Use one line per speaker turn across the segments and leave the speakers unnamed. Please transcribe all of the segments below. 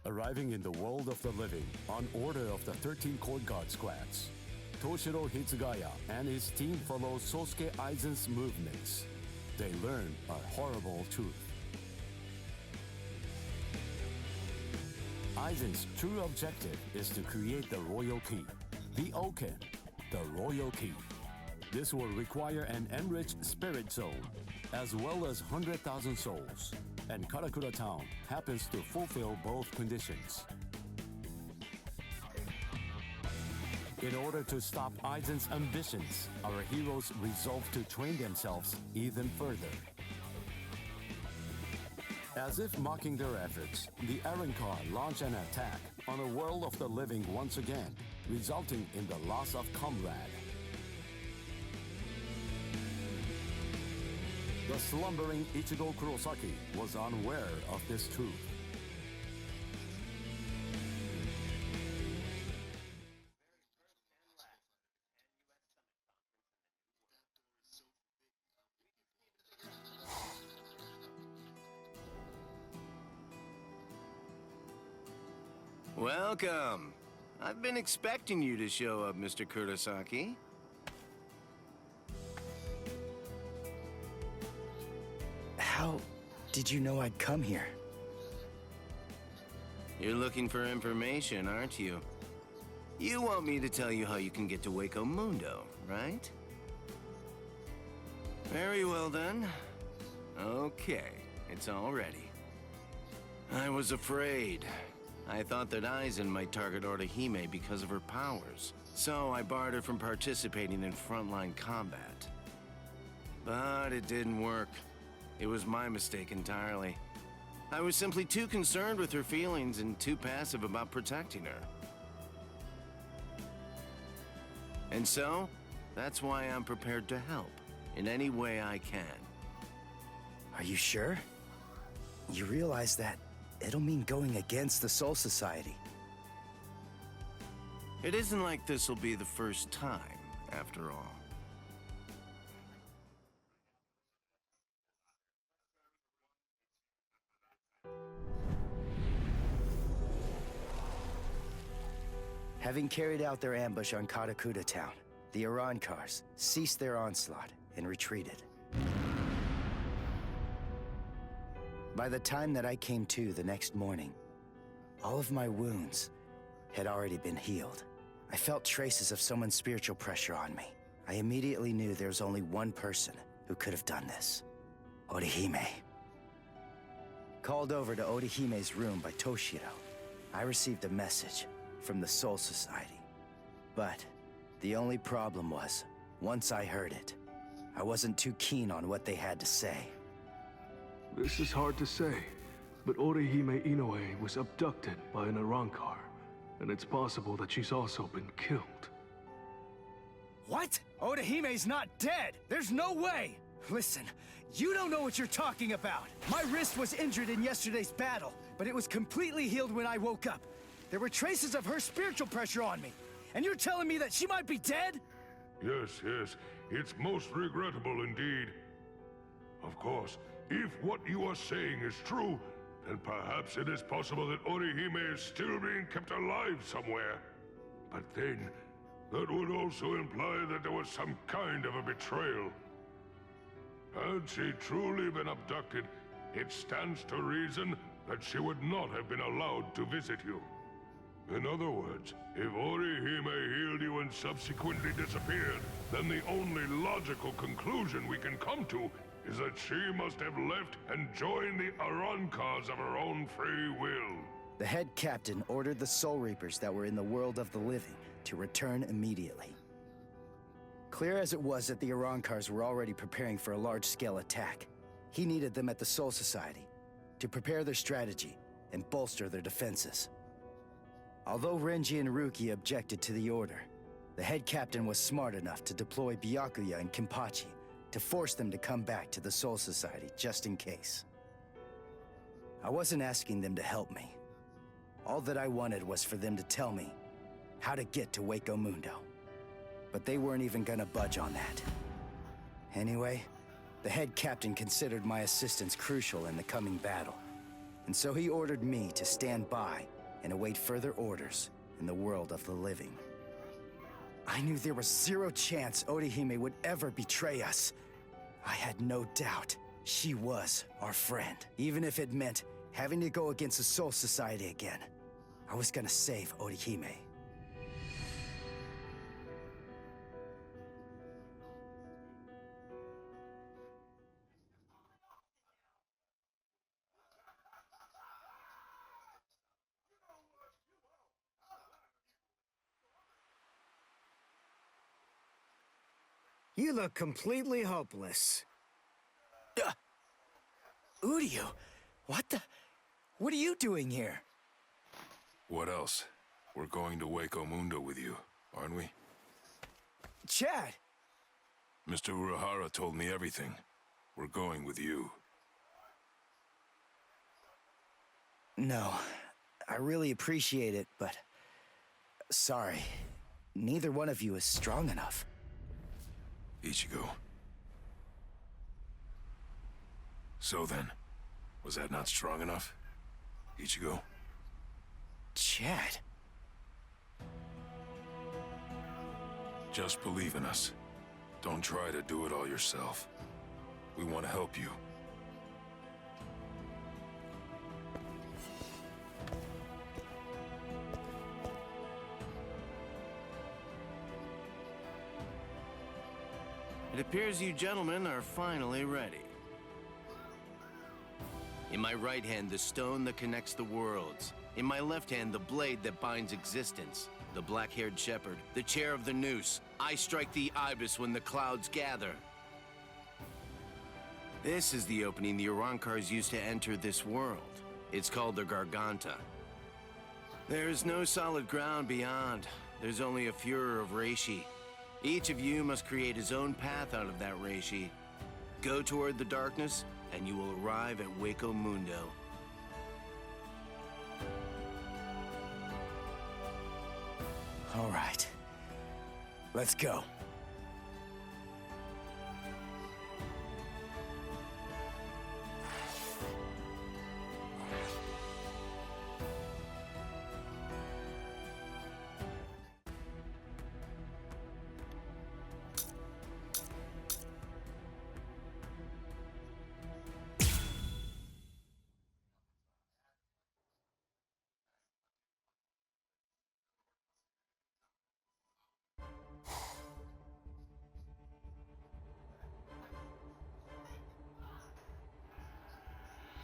Arriving in the world of the living on order of the 13 court guard squads, Toshiro Hitsugaya and his team follow Sosuke Aizen's movements. They learn a horrible truth. Aizen's true objective is to create the royal key, the Oken, the royal key. This will require an enriched spirit zone, as well as 100,000 souls, and Karakura Town happens to fulfill both conditions. In order to stop Aizen's ambitions, our heroes resolve to train themselves even further. As if mocking their efforts, the Arrancar launch an attack on a world of the living once again, resulting in the loss of comrade. The slumbering Ichigo Kurosaki was unaware of this truth.
Welcome. I've been expecting you to show up, Mr. Kurosaki.
How did you know I'd come here?
You're looking for information, aren't you? You want me to tell you how you can get to Waco Mundo, right? Very well then. Okay, it's all ready. I was afraid. I thought that Aizen might target Orihime because of her powers, so I barred her from participating in frontline combat. But it didn't work. It was my mistake entirely. I was simply too concerned with her feelings and too passive about protecting her. And so, that's why I'm prepared to help, in any way I can.
Are you sure? You realize that it'll mean going against the Soul Society.
It isn't like this will be the first time, after all.
Having carried out their ambush on Karakura Town, the Arrancars ceased their onslaught and retreated. By the time that I came to the next morning, all of my wounds had already been healed. I felt traces of someone's spiritual pressure on me. I immediately knew there was only one person who could have done this: Orihime. Called over to Orihime's room by Toshiro, I received a message from the Soul Society. But the only problem was, once I heard it, I wasn't too keen on what they had to say.
This is hard to say, but Orihime Inoue was abducted by an Arrancar, and it's possible that she's also been killed.
What? Orihime's not dead! There's no way! Listen, you don't know what you're talking about! My wrist was injured in yesterday's battle, but it was completely healed when I woke up. There were traces of her spiritual pressure on me, and you're telling me that she might be dead?
Yes, it's most regrettable indeed. Of course, if what you are saying is true, then perhaps it is possible that Orihime is still being kept alive somewhere. But then, that would also imply that there was some kind of a betrayal. Had she truly been abducted, it stands to reason that she would not have been allowed to visit you. In other words, if Orihime healed you and subsequently disappeared, then the only logical conclusion we can come to is that she must have left and joined the Arrancars of her own free will.
The head captain ordered the Soul Reapers that were in the world of the living to return immediately. Clear as it was that the Arrancars were already preparing for a large-scale attack, he needed them at the Soul Society to prepare their strategy and bolster their defenses. Although Renji and Ruki objected to the order, the head captain was smart enough to deploy Byakuya and Kenpachi to force them to come back to the Soul Society just in case. I wasn't asking them to help me. All that I wanted was for them to tell me how to get to Waco Mundo. But they weren't even gonna budge on that. Anyway, the head captain considered my assistance crucial in the coming battle. And so he ordered me to stand by and await further orders in the world of the living. I knew there was zero chance Orihime would ever betray us. I had no doubt she was our friend, even if it meant having to go against the Soul Society again. I was gonna save Orihime.
You look completely hopeless.
Uryu, what are you doing here?
What else? We're going to Waco Mundo with you, aren't we?
Chad!
Mr. Urahara told me everything. We're going with you.
No, I really appreciate it, but... sorry. Neither one of you is strong enough.
Ichigo. So then, was that not strong enough? Ichigo?
Chad.
Just believe in us. Don't try to do it all yourself. We want to help you.
It appears you gentlemen are finally ready. In my right hand, the stone that connects the worlds. In my left hand, the blade that binds existence. The black-haired shepherd, the chair of the noose. I strike the ibis when the clouds gather. This is the opening the Urankars used to enter this world. It's called the Garganta. There's no solid ground beyond. There's only a furor of reishi. Each of you must create his own path out of that reishi. Go toward the darkness, and you will arrive at Waco Mundo.
All right. Let's go.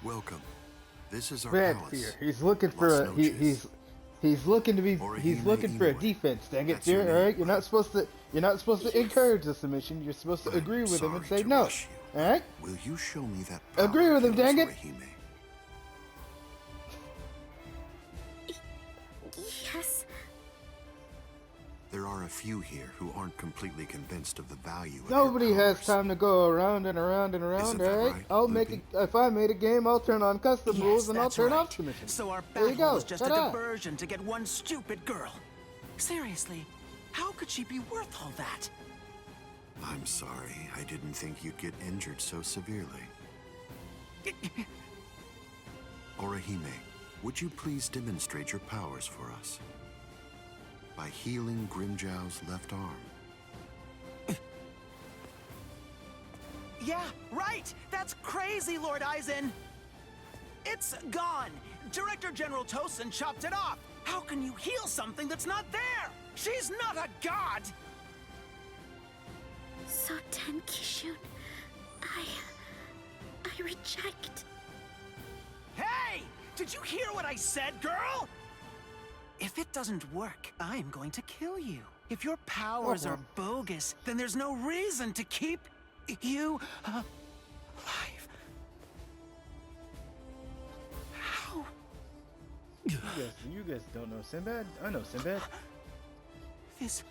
Welcome. This is our
Red
palace.
Fear. He's looking for
Las
a
Noches.
he's looking to be
Orihime
looking for a
Inoue.
defense. Dang it,
That's your
Fear. All right,
name,
you're not supposed to encourage the submission. You're supposed to
I'm
agree with him and
sorry
say
to
no.
rush you.
All right.
Will you show me that
Agree
power
with him,
of yours,
dang it.
Orihime?
Yes.
There are a few here who aren't completely convinced of the value of
Nobody
your
has
powers.
time to go around and around and around.
Isn't that
All right.
right,
I'll make
Loopy?
it. If I made a game, I'll turn on custom
Yes,
rules and I'll
that's
turn
right.
off submissions.
So our
There you
battle
go.
was just a
Ta-da.
diversion to get one stupid girl. Seriously, how could she be worth all that?
I'm sorry. I didn't think you'd get injured so severely. Orihime, would you please demonstrate your powers for us? By healing Grimjow's left arm.
Yeah, right! That's crazy, Lord Aizen! It's gone! Director General Tosin chopped it off! How can you heal something that's not there? She's not a god!
Soten Kishun. I reject.
Hey! Did you hear what I said, girl? If it doesn't work, I'm going to kill you. If your powers are bogus, then there's no reason to keep you alive. How?
You guys don't know Sinbad. I know Sinbad.
This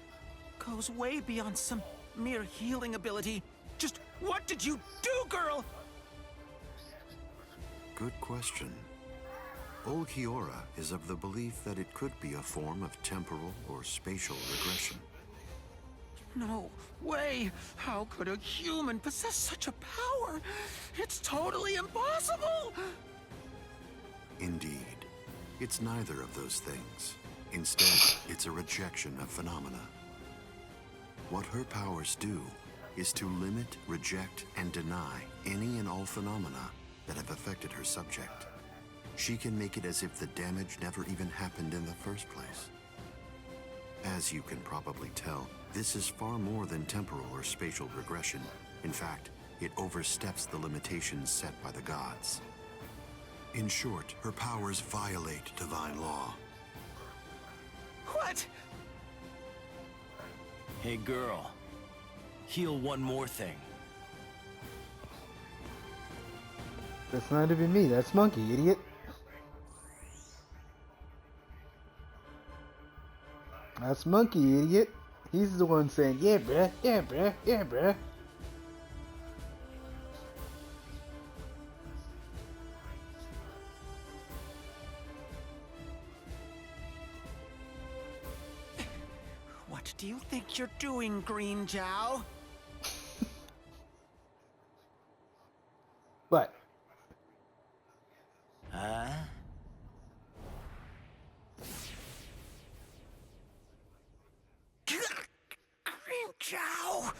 goes way beyond some mere healing ability. Just what did you do, girl?
Good question. Old Kiora is of the belief that it could be a form of temporal or spatial regression.
No way! How could a human possess such a power? It's totally impossible!
Indeed. It's neither of those things. Instead, it's a rejection of phenomena. What her powers do is to limit, reject, and deny any and all phenomena that have affected her subject. She can make it as if the damage never even happened in the first place. As you can probably tell, this is far more than temporal or spatial regression. In fact, it oversteps the limitations set by the gods. In short, her powers violate divine law.
What?
Hey, girl. Heal one more thing.
That's not even me. That's Monkey, idiot. That's Monkey, idiot. He's the one saying, yeah, bruh, yeah, bruh, yeah, bruh.
What do you think you're doing, Green Jow?
What?
Huh?
Green Jow!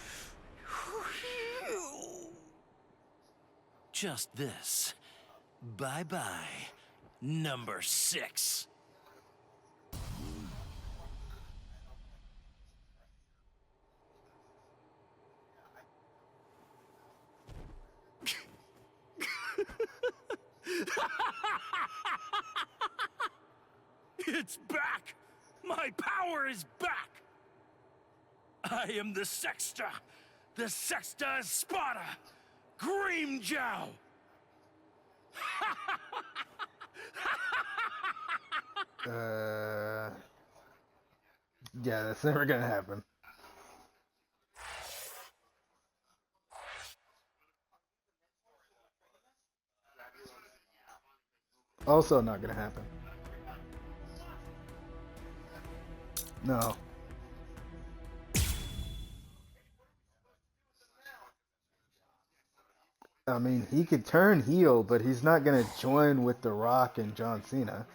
Just this. Bye-bye, number 6. It's back! My power is back! I am the Sexta Espada, Green Jow!
Yeah, that's never gonna happen. Also not gonna happen. No. I mean, he could turn heel, but he's not gonna join with The Rock and John Cena.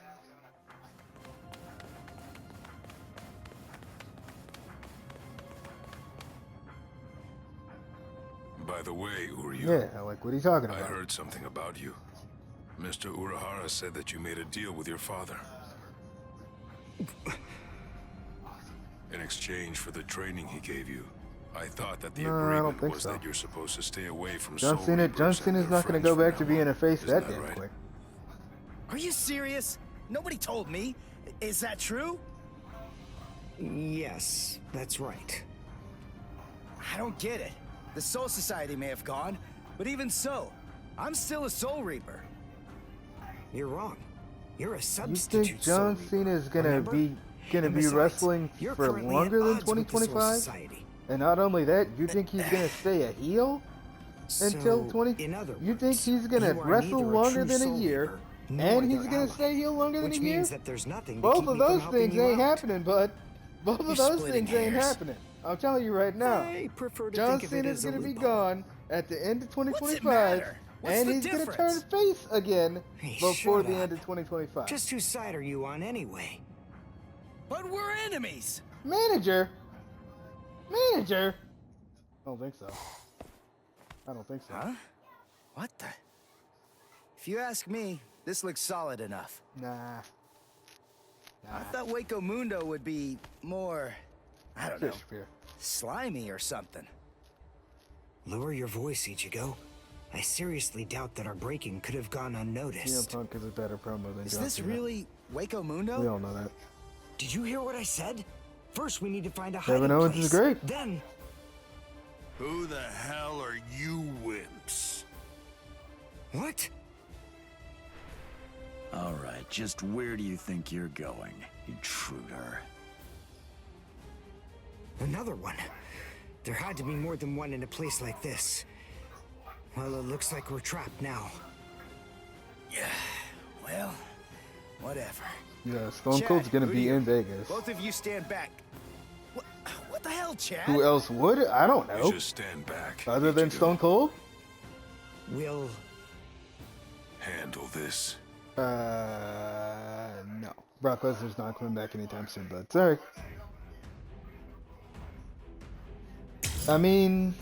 By the way, Uryu.
Yeah, like, what are you talking about?
I heard something about you. Mr. Urahara said that you made a deal with your father. In exchange for the training he gave you. I thought that the agreement was that you're supposed to stay away from
John Cena's not gonna go back to being a face that damn quick.
Are you serious? Nobody told me. Is that true?
Yes, that's right.
I don't get it. The Soul Society may have gone, but even so, I'm still a Soul Reaper.
You're wrong. You're a
You
substitute.
think John Cena is gonna be wrestling for longer than 2025? And not only that, you think he's gonna stay a heel until 20? You think he's gonna wrestle longer than a year, and he's gonna stay heel longer than a year? Both of those things ain't happening, bud. Both of those things ain't happening. I'm telling you right now. John Cena's gonna be gone at the end of 2025, and he's gonna turn face again before the end of 2025.
Just whose side are you on anyway?
But we're enemies!
Manager? Manager? I don't think so. I don't think so.
Huh? What the? If you ask me, this looks solid enough.
Nah.
I thought Waco Mundo would be more, I don't know,
Spear.
slimy or something.
Lower your voice, Ichigo. I seriously doubt that our breaking could have gone unnoticed.
CM Punk is a better promo than
Is
John
this
Cena.
really Waco Mundo?
We all know that.
Did you hear what I said? First, we need to find a
Kevin
hiding
Owens
place.
is great.
Then,
Who the hell are you wimps?
what?
Alright, just where do you think you're going, intruder?
Another one. There had to be more than one in a place like this. Well, it looks like we're trapped now.
Yeah, well, whatever.
Yeah, Stone
Chad,
Cold's gonna
who
be
do you-
in Vegas.
Both of you stand back. What the hell, Chad?
Who else would? I don't know.
You just stand back.
Other than
Ichigo.
Stone Cold?
We'll...
Handle this
No. Brock Lesnar's not coming back anytime soon, but sorry. I mean,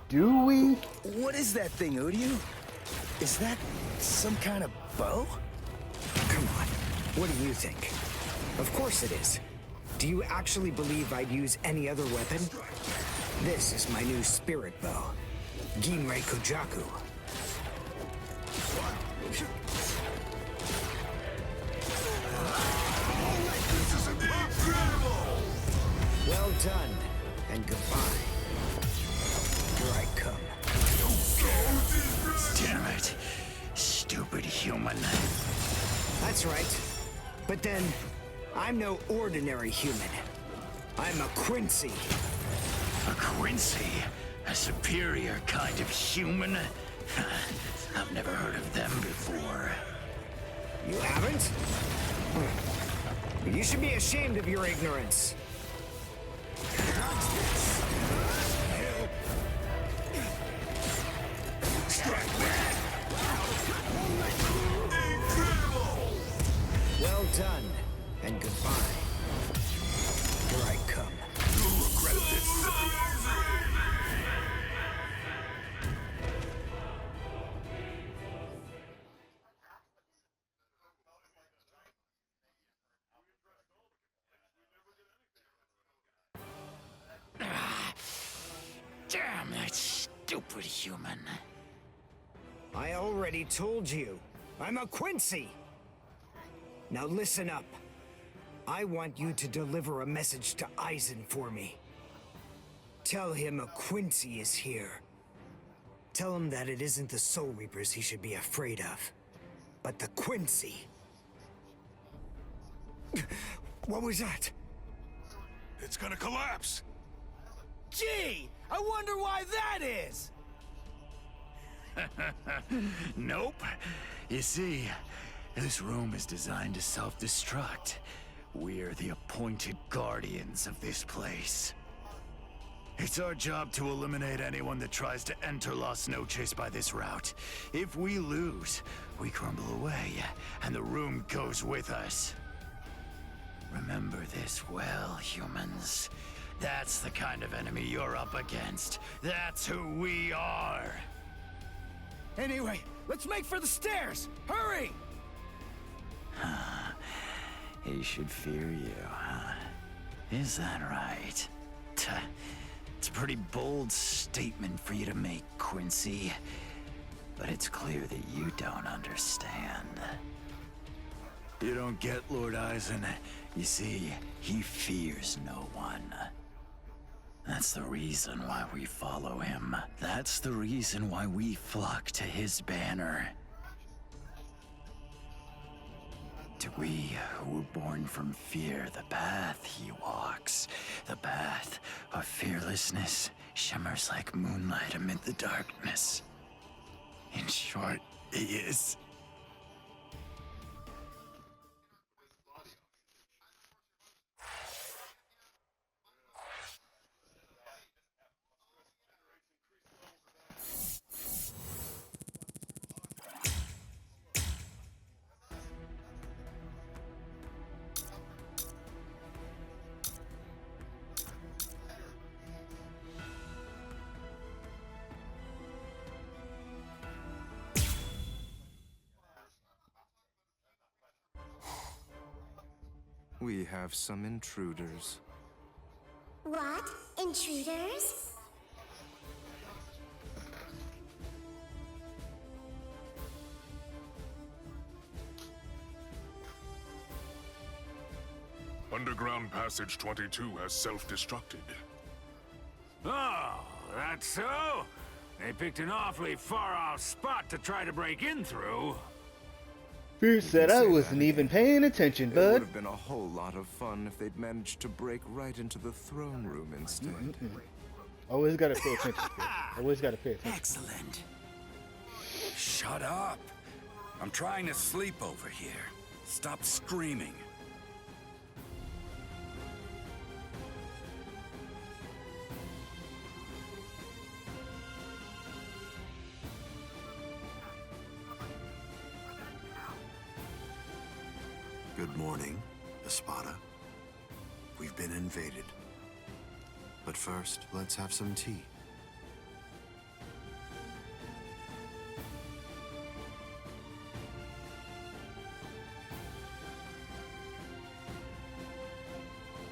do we?
What is that thing, Uryu? Is that some kind of bow?
Come on, what do you think? Of course it is. Do you actually believe I'd use any other weapon? This is my new spirit bow, Ginrei Kojaku.
This is incredible!
Well done, and goodbye. Here I come.
Damn it. Stupid human.
That's right. But then, I'm no ordinary human. I'm a Quincy.
A Quincy? A superior kind of human? I've never heard of them before.
You haven't? You should be ashamed of your ignorance. Well done, and goodbye. Here I come.
You'll regret this.
Damn that stupid human.
I already told you, I'm a Quincy. Now listen up. I want you to deliver a message to Eisen for me. Tell him a Quincy is here. Tell him that it isn't the Soul Reapers he should be afraid of, but the Quincy. What was that?
It's gonna collapse.
Gee, I wonder why that is. Nope. You see, this room is designed to self-destruct. We're the appointed guardians of this place. It's our job to eliminate anyone that tries to enter Las Noches by this route. If we lose, we crumble away, and the room goes with us. Remember this well, humans. That's the kind of enemy you're up against. That's who we are. Anyway, let's make for the stairs! Hurry! He should fear you, huh? Is that right? It's a pretty bold statement for you to make, Quincy. But it's clear that you don't understand. You don't get Lord Eisen. You see, he fears no one. That's the reason why we follow him. That's the reason why we flock to his banner. To we who were born from fear, the path he walks, the path of fearlessness, shimmers like moonlight amid the darkness. In short, he is...
We have some intruders.
What? Intruders?
Underground Passage 22 has self-destructed.
Oh, that's so? They picked an awfully far-off spot to try to break in through.
Who said I wasn't even paying attention,
It
bud?
would have been a whole lot of fun if they'd managed to break right into the throne room instead.
Always gotta pay attention, kid. Always gotta pay attention.
Excellent.
Shut up. I'm trying to sleep over here. Stop screaming.
Good morning, Espada. We've been invaded. But first, let's have some tea.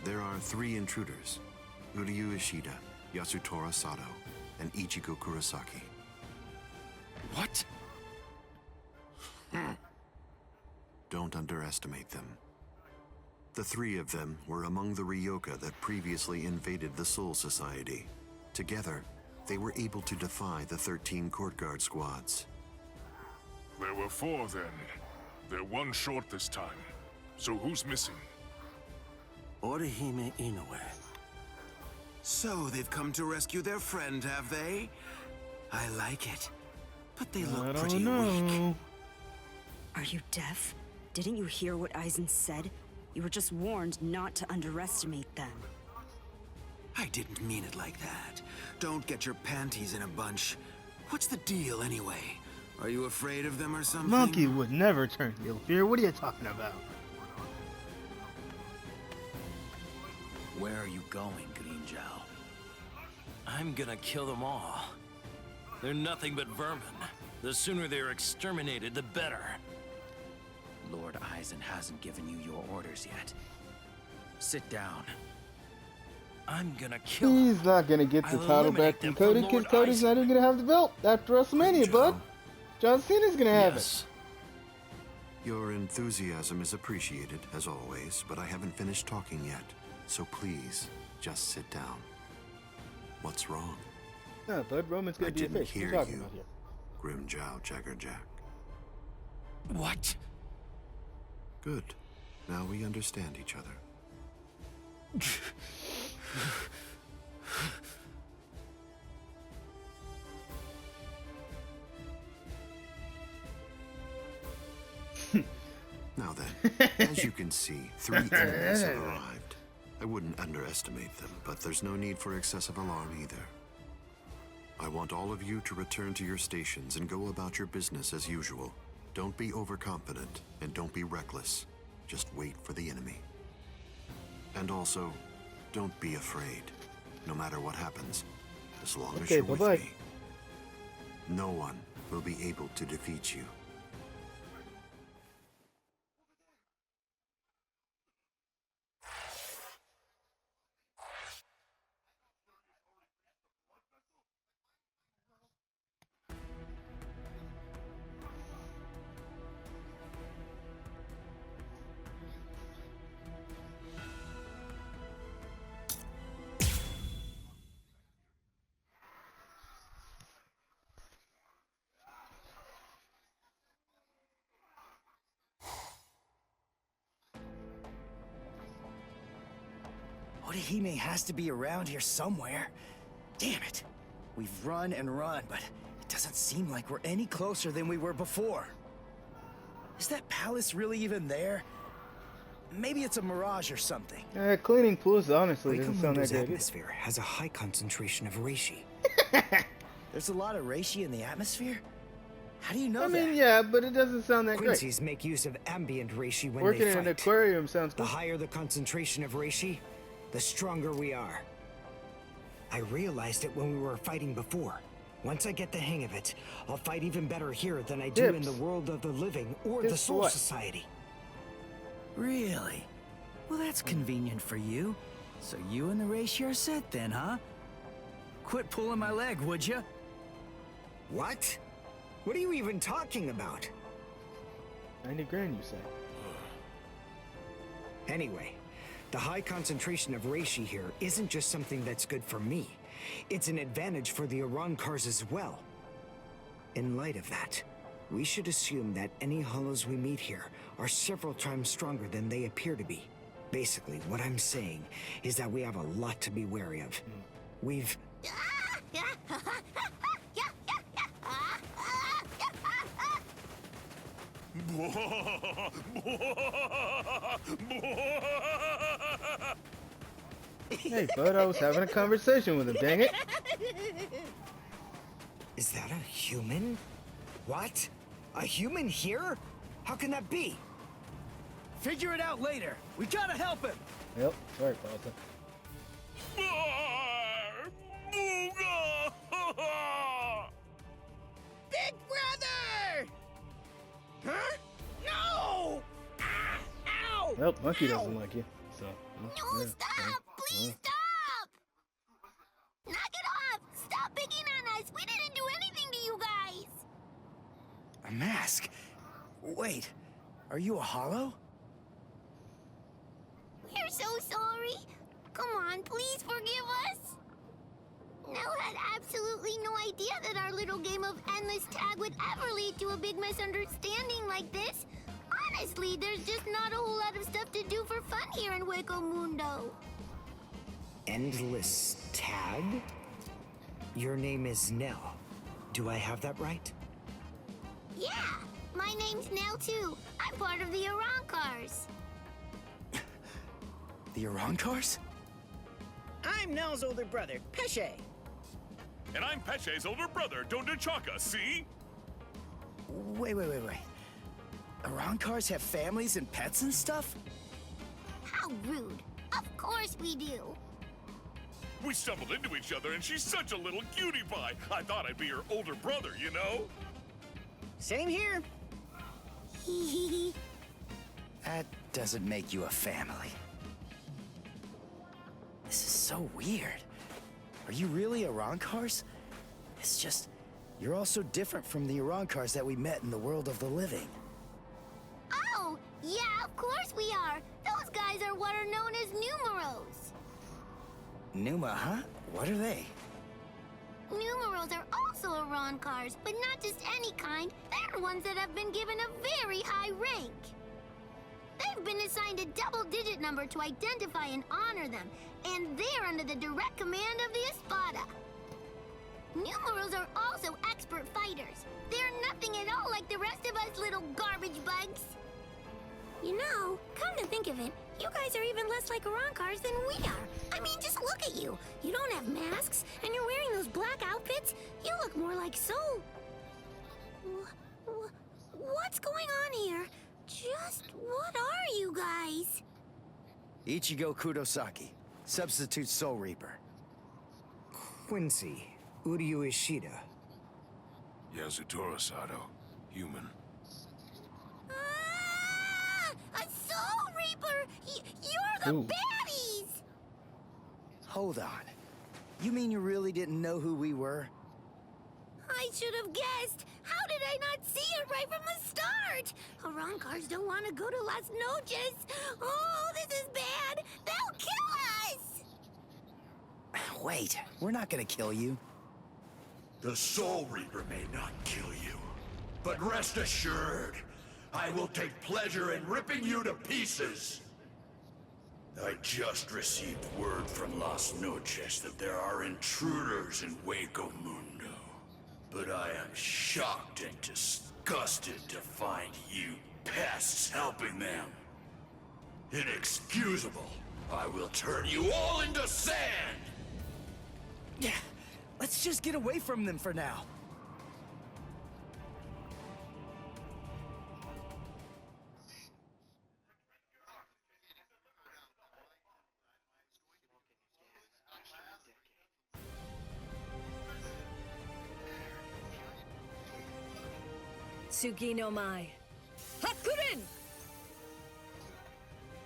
There are 3 intruders: Uryu Ishida, Yasutora Sato, and Ichigo Kurosaki.
What?
Don't underestimate them. The 3 of them were among the Ryoka that previously invaded the Soul Society. Together, they were able to defy the 13 court guard squads.
There were 4 then. They're 1 short this time. So who's missing?
Orihime Inoue. So they've come to rescue their friend, have they? I like it. But they look pretty weak.
Are you deaf? Didn't you hear what Aizen said? You were just warned not to underestimate them.
I didn't mean it like that. Don't get your panties in a bunch. What's the deal anyway? Are you afraid of them or something?
Monkey would never turn heel fear. What are you talking about?
Where are you going, Green Zhao? I'm gonna kill them all. They're nothing but vermin. The sooner they're exterminated, the better. Lord Aizen hasn't given you your orders yet. Sit down. I'm gonna kill him.
He's not gonna get the title back from Cody because Cody's not even gonna have the belt after WrestleMania, bud. John Cena's gonna have it.
Your enthusiasm is appreciated, as always, but I haven't finished talking yet. So please, just sit down. What's wrong?
No, bud, Roman's gonna be a face.
Hear
What are you talking
you,
about here?
Grim Jow Jaggerjack.
What?
Good. Now we understand each other. Now then, as you can see, 3 enemies have arrived. I wouldn't underestimate them, but there's no need for excessive alarm either. I want all of you to return to your stations and go about your business as usual. Don't be overconfident, and don't be reckless. Just wait for the enemy. And also, don't be afraid, no matter what happens, as long as you're with me. No one will be able to defeat you.
Orihime has to be around here somewhere. Damn it. We've run and run, but it doesn't seem like we're any closer than we were before. Is that palace really even there? Maybe it's a mirage or something.
Cleaning pools honestly doesn't sound that
Rikumundo's
good.
atmosphere has a high concentration of reishi.
There's a lot of reishi in the atmosphere? How do you know
I
that?
mean, yeah, but it doesn't sound that great.
Quincy's make use of ambient reishi when
Working
they fight.
in an aquarium sounds
The
good.
higher the concentration of reishi, the stronger we are. I realized it when we were fighting before. Once I get the hang of it, I'll fight even better here than I do in the world of the living or the Soul Society.
Really? Well, that's convenient for you. So you and the reishi are set then, huh? Quit pulling my leg, would you?
What? What are you even talking about?
90 grand, you say?
Anyway, the high concentration of reishi here isn't just something that's good for me. It's an advantage for the Arankars as well. In light of that, we should assume that any hollows we meet here are several times stronger than they appear to be. Basically, what I'm saying is that we have a lot to be wary of. We've...
Hey, bud, I was having a conversation with him, dang it.
Is that a human? What? A human here? How can that be?
Figure it out later. We gotta help him.
Yep, sorry, Paulson.
Big brother! Huh? No! Ah, ow!
Well, Monkey doesn't like you, so.
No, stop! Please stop! Knock it off! Stop picking on us! We didn't do anything to you guys!
A mask? Wait, are you a hollow?
We're so sorry. Come on, please forgive us. Nell had absolutely no idea that our little game of endless tag would ever lead to a big misunderstanding like this. Honestly, there's just not a whole lot of stuff to do for fun here in Hueco Mundo.
Endless tag? Your name is Nell. Do I have that right?
Yeah, my name's Nell too. I'm part of the Arancars.
The Arancars?
I'm Nell's older brother, Pesce.
And I'm Pesce's older brother, Dondechaka, see?
Wait. Arancars have families and pets and stuff?
How rude. Of course we do.
We stumbled into each other and she's such a little cutie pie. I thought I'd be her older brother, you know?
Same here.
That doesn't make you a family. This is so weird. Are you really Arancars? It's just, you're all so different from the Arancars that we met in the world of the living.
Oh, yeah, of course we are. Those guys are what are known as numeros.
Numa, huh? What are they?
Numeros are also Arancars, but not just any kind. They're ones that have been given a very high rank. They've been assigned a double-digit number to identify and honor them, and they're under the direct command of the Espada. Numerals are also expert fighters. They're nothing at all like the rest of us little garbage bugs. You know, come to think of it, you guys are even less like Arancars than we are. I mean, just look at you. You don't have masks, and you're wearing those black outfits. You look more like Soul. What's going on here? Just what are you guys?
Ichigo Kurosaki, substitute Soul Reaper.
Quincy, Uryu Ishida.
Yasutoro Sato, human.
Ah! A Soul Reaper! You're the baddies!
Hold on. You mean you really didn't know who we were?
I should have guessed. How did I not see it right from the start? Arancars don't want to go to Las Noches. Oh, this is bad. They'll kill us.
Wait, we're not gonna kill you.
The Soul Reaper may not kill you, but rest assured, I will take pleasure in ripping you to pieces. I just received word from Las Noches that there are intruders in Hueco Mundo. But I am shocked and disgusted to find you pests helping them. Inexcusable. I will turn you all into sand!
Yeah, let's just get away from them for now.
Tsugi no Mai. Hakurin!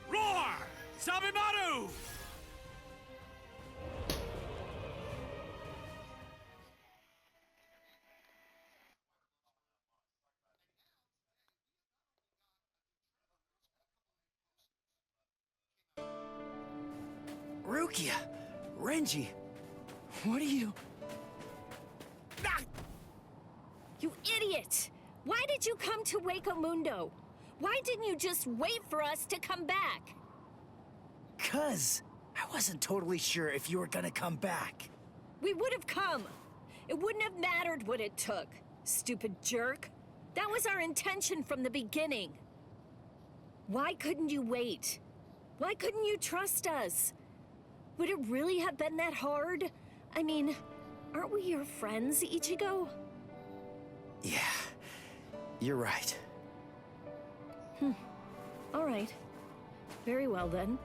Roar! Sabimaru!
Rukia! Renji! What are you...
Ah! You idiot! Why did you come to Hueco Mundo? Why didn't you just wait for us to come back?
'Cause I wasn't totally sure if you were gonna come back.
We would have come. It wouldn't have mattered what it took, stupid jerk. That was our intention from the beginning. Why couldn't you wait? Why couldn't you trust us? Would it really have been that hard? I mean, aren't we your friends, Ichigo?
Yeah, you're right.
All right. Very well then.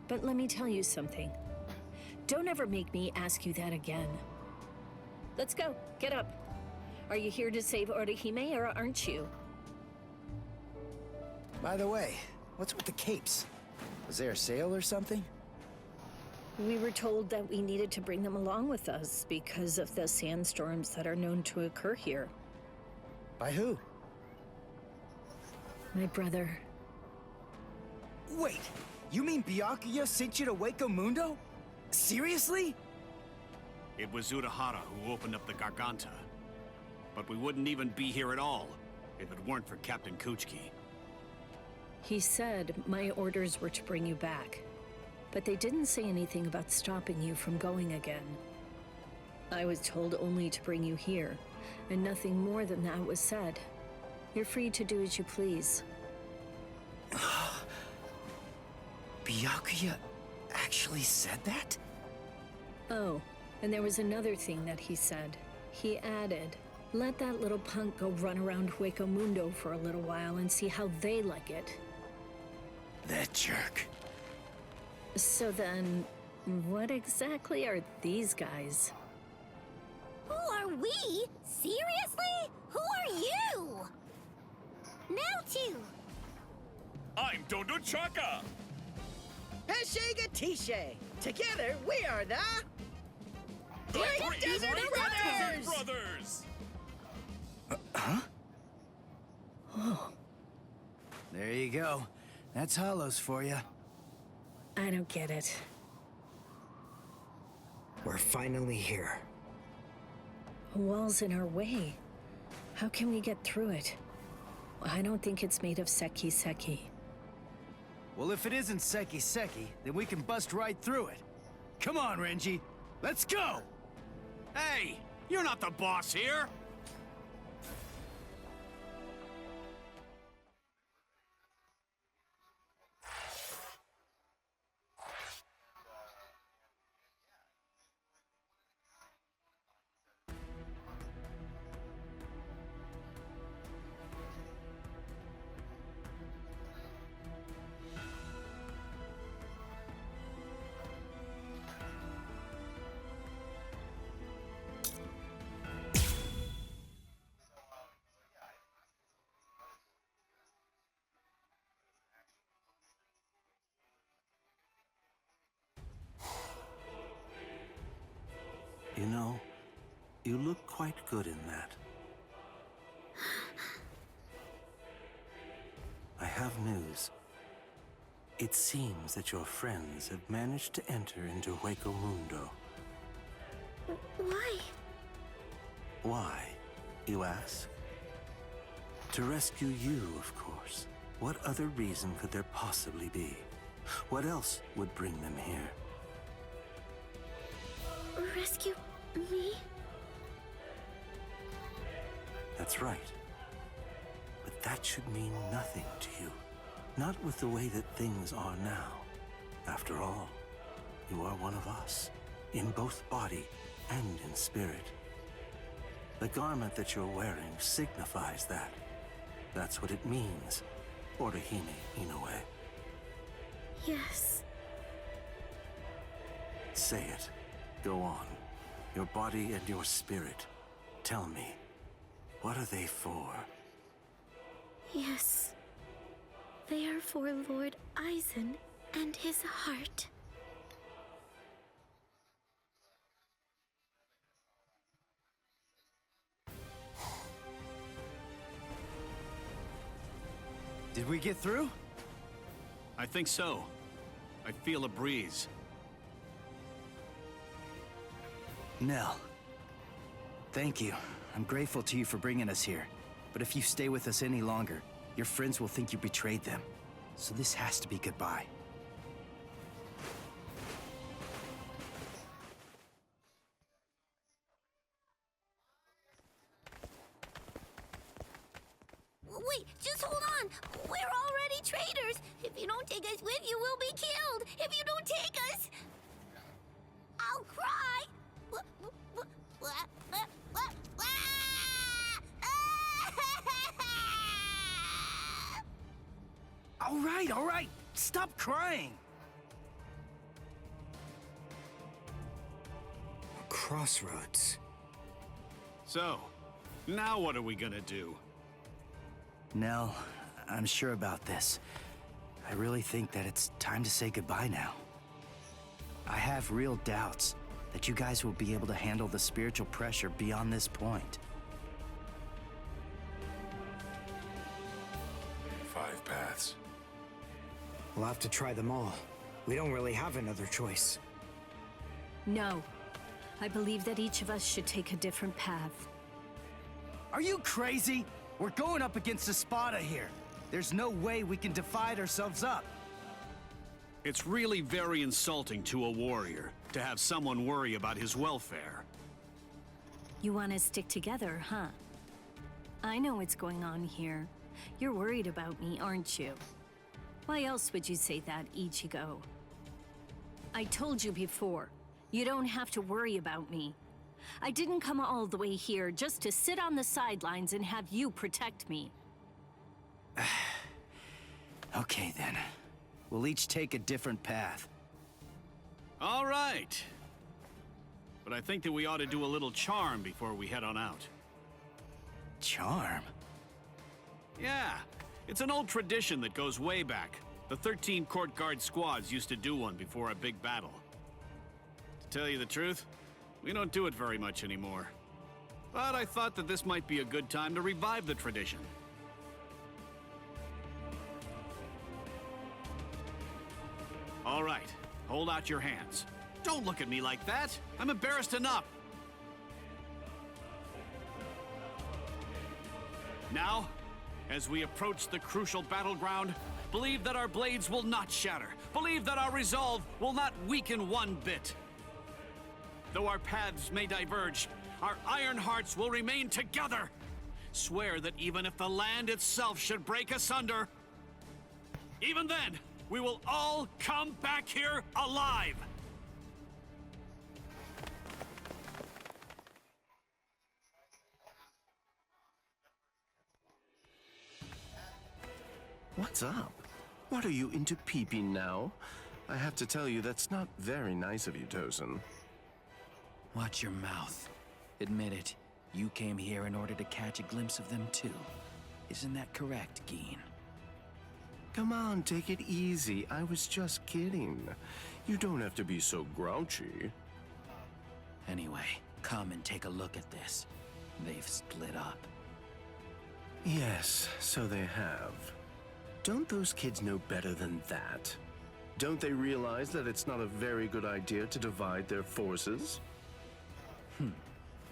But let me tell you something. Don't ever make me ask you that again. Let's go. Get up. Are you here to save Orihime or aren't you?
By the way, what's with the capes? Was there a sale or something?
We were told that we needed to bring them along with us because of the sandstorms that are known to occur here.
By who?
My brother.
Wait, you mean Byakuya sent you to Waco Mundo? Seriously?
It was Urahara who opened up the Garganta. But we wouldn't even be here at all if it weren't for Captain Kuchiki.
He said my orders were to bring you back, but they didn't say anything about stopping you from going again. I was told only to bring you here, and nothing more than that was said. You're free to do as you please.
Byakuya actually said that?
Oh, and there was another thing that he said. He added, let that little punk go run around Hueco Mundo for a little while and see how they like it.
That jerk.
So then, what exactly are these guys?
Who are we? Seriously? Who are you? Now two.
I'm Dondo Chaka!
Heshega Tishe. Together, we are the...
Great
Desert Brothers!
Brothers!
Huh? Oh. There you go. That's Hollows for you.
I don't get it.
We're finally here.
A wall's in our way. How can we get through it? I don't think it's made of Seki.
Well, if it isn't Seki, then we can bust right through it. Come on, Renji. Let's go!
Hey! You're not the boss here!
You know, you look quite good in that. I have news. It seems that your friends have managed to enter into Hueco Mundo.
Why?
Why, you ask? To rescue you, of course. What other reason could there possibly be? What else would bring them here?
Rescue me?
That's right. But that should mean nothing to you. Not with the way that things are now. After all, you are one of us, in both body and in spirit. The garment that you're wearing signifies that. That's what it means, Orihime Inoue.
Yes.
Say it. Go on. Your body and your spirit. Tell me, what are they for?
Yes. They are for Lord Aizen and his heart.
Did we get through?
I think so. I feel a breeze.
Nell. Thank you. I'm grateful to you for bringing us here. But if you stay with us any longer, your friends will think you betrayed them. So this has to be goodbye.
Wait, just hold on! We're already traitors! If you don't take us with you, we'll be killed! If you don't take us... I'll cry!
All right. Stop crying.
Crossroads.
So, now what are we gonna do?
Nell, I'm sure about this. I really think that it's time to say goodbye now. I have real doubts that you guys will be able to handle the spiritual pressure beyond this point.
5 paths.
We'll have to try them all. We don't really have another choice.
No. I believe that each of us should take a different path.
Are you crazy? We're going up against Espada here. There's no way we can divide ourselves up.
It's really very insulting to a warrior to have someone worry about his welfare.
You want to stick together, huh? I know what's going on here. You're worried about me, aren't you? Why else would you say that, Ichigo? I told you before, you don't have to worry about me. I didn't come all the way here just to sit on the sidelines and have you protect me.
Okay then. We'll each take a different path.
All right. But I think that we ought to do a little charm before we head on out.
Charm?
Yeah, it's an old tradition that goes way back. The 13 court guard squads used to do one before a big battle. To tell you the truth, we don't do it very much anymore. But I thought that this might be a good time to revive the tradition. All right, hold out your hands. Don't look at me like that. I'm embarrassed enough. Now, as we approach the crucial battleground, believe that our blades will not shatter. Believe that our resolve will not weaken one bit. Though our paths may diverge, our iron hearts will remain together. Swear that even if the land itself should break asunder, even then, we will all come back here alive!
What's up? What are you into peeping now? I have to tell you, that's not very nice of you, Tosin.
Watch your mouth. Admit it. You came here in order to catch a glimpse of them too. Isn't that correct, Geen?
Come on, take it easy. I was just kidding. You don't have to be so grouchy.
Anyway, come and take a look at this. They've split up.
Yes, so they have. Don't those kids know better than that? Don't they realize that it's not a very good idea to divide their forces?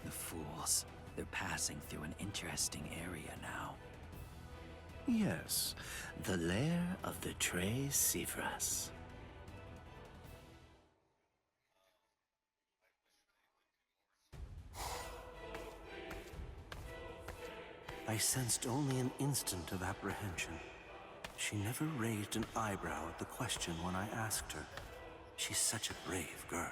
The fools. They're passing through an interesting area now.
Yes, the lair of the Tres Cifras.
I sensed only an instant of apprehension. She never raised an eyebrow at the question when I asked her. She's such a brave girl.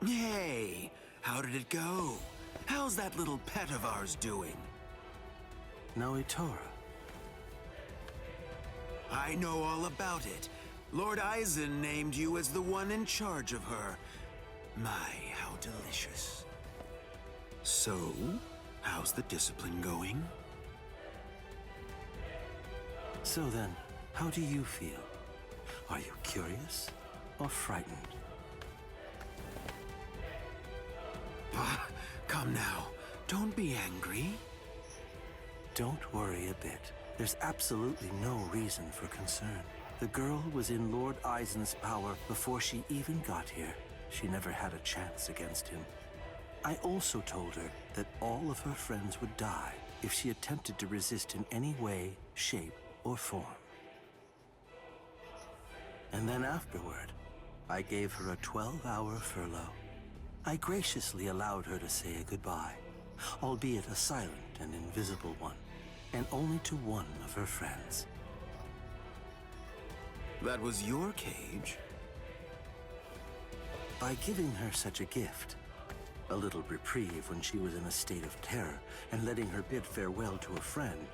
Hey, how did it go? How's that little pet of ours doing?
Noitora.
I know all about it. Lord Eisen named you as the one in charge of her. My, how delicious. So, how's the discipline going?
So then, how do you feel? Are you curious or frightened?
Come now, don't be angry.
Don't worry a bit. There's absolutely no reason for concern. The girl was in Lord Eisen's power before she even got here. She never had a chance against him. I also told her that all of her friends would die if she attempted to resist in any way, shape, or form. And then afterward, I gave her a 12-hour furlough. I graciously allowed her to say a goodbye, albeit a silent and invisible one, and only to one of her friends.
That was your cage?
By giving her such a gift, a little reprieve when she was in a state of terror, and letting her bid farewell to a friend,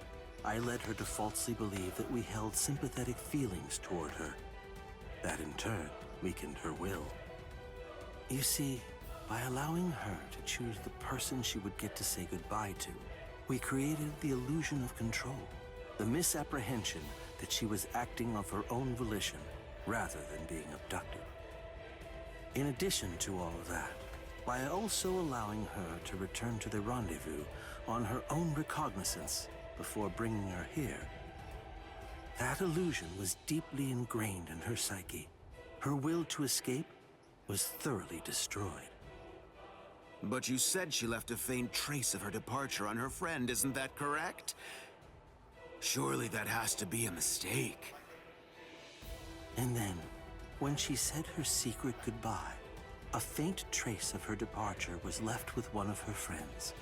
I led her to falsely believe that we held sympathetic feelings toward her. That in turn weakened her will. You see, by allowing her to choose the person she would get to say goodbye to, we created the illusion of control, the misapprehension that she was acting of her own volition rather than being abducted. In addition to all of that, by also allowing her to return to the rendezvous on her own recognizance before bringing her here, that illusion was deeply ingrained in her psyche. Her will to escape was thoroughly destroyed.
But you said she left a faint trace of her departure on her friend, isn't that correct? Surely that has to be a mistake.
And then, when she said her secret goodbye, a faint trace of her departure was left with one of her friends.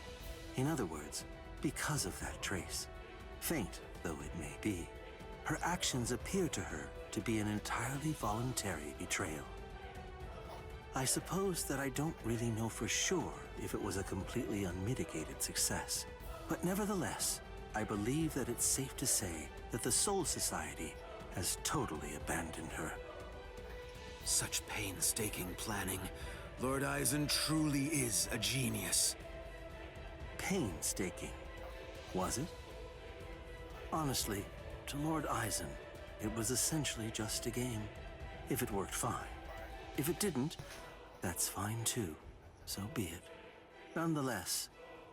In other words, because of that trace, faint though it may be, her actions appear to her to be an entirely voluntary betrayal. I suppose that I don't really know for sure if it was a completely unmitigated success, but nevertheless, I believe that it's safe to say that the Soul Society has totally abandoned her.
Such painstaking planning. Lord Eisen truly is a genius.
Painstaking, was it? Honestly, to Lord Eisen, it was essentially just a game. If it worked, fine. If it didn't, that's fine too. So be it. Nonetheless,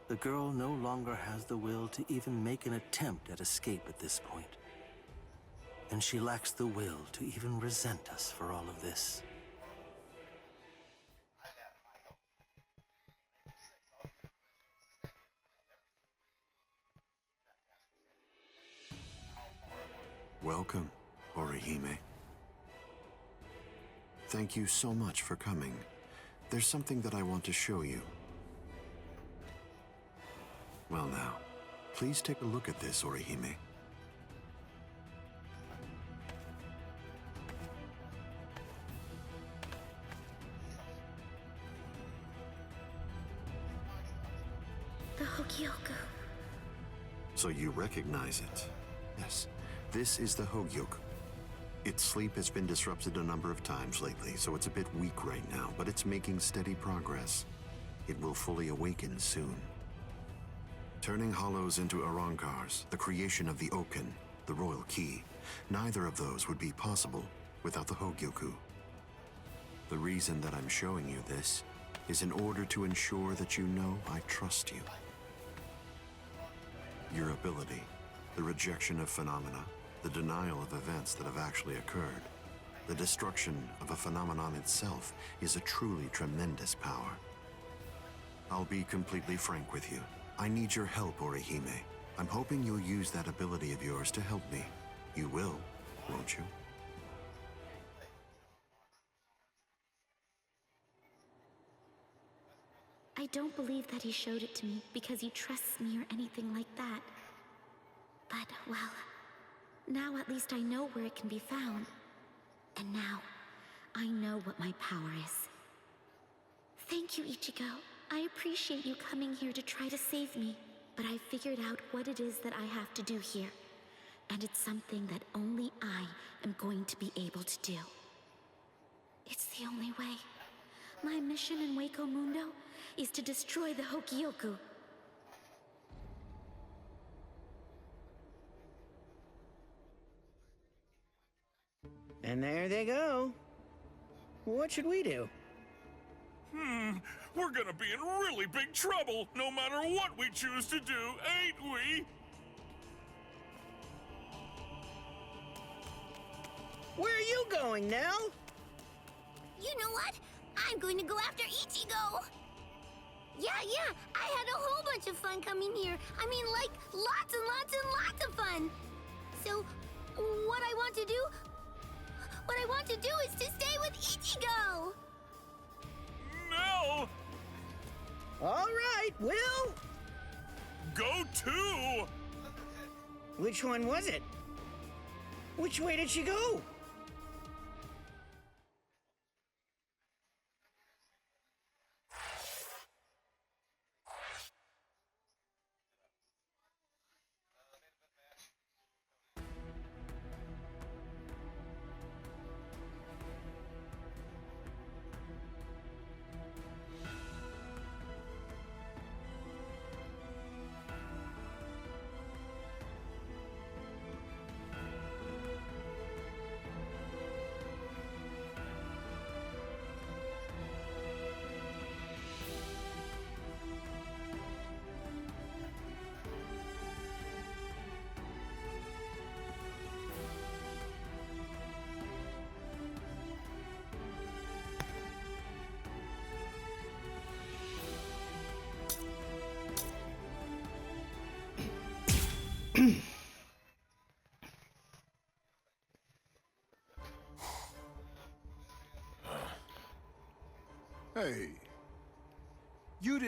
the girl no longer has the will to even make an attempt at escape at this point. And she lacks the will to even resent us for all of this.
Welcome, Orihime. Thank you so much for coming. There's something that I want to show you. Well now, please take a look at this, Orihime.
The Hogyoku.
So you recognize it? Yes, this is the Hogyoku. Its sleep has been disrupted a number of times lately, so it's a bit weak right now, but it's making steady progress. It will fully awaken soon. Turning hollows into Arankars, the creation of the Oken, the royal key, neither of those would be possible without the Hogyoku. The reason that I'm showing you this is in order to ensure that you know I trust you. Your ability, the rejection of phenomena, the denial of events that have actually occurred, the destruction of a phenomenon itself is a truly tremendous power. I'll be completely frank with you. I need your help, Orihime. I'm hoping you'll use that ability of yours to help me. You will, won't you?
I don't believe that he showed it to me because he trusts me or anything like that. But, well, now at least I know where it can be found. And now, I know what my power is. Thank you, Ichigo. I appreciate you coming here to try to save me, but I figured out what it is that I have to do here. And it's something that only I am going to be able to do. It's the only way. My mission in Hueco Mundo is to destroy the Hogyoku.
And there they go. What should we do?
We're gonna be in really big trouble, no matter what we choose to do, ain't we?
Where are you going, Nell?
You know what? I'm going to go after Ichigo! Yeah, I had a whole bunch of fun coming here. I mean, like, lots and lots and lots of fun. So, what I want to do is to stay with Ichigo!
No!
All right, Will!
Go too!
Which one was it? Which way did she go?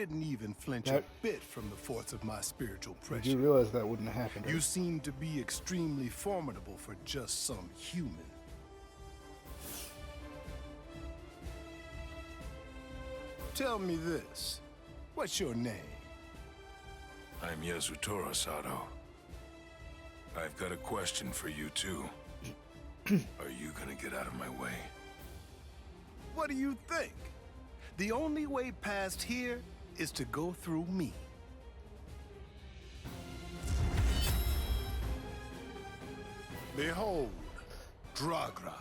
didn't even flinch a bit from the force of my spiritual pressure.
You realize that wouldn't happen.
You seem to be extremely formidable for just some human. Tell me this. What's your name?
I'm Yasutoro Sato. I've got a question for you, too. Are you gonna get out of my way?
What do you think? The only way past here is to go through me. Behold, Dragra.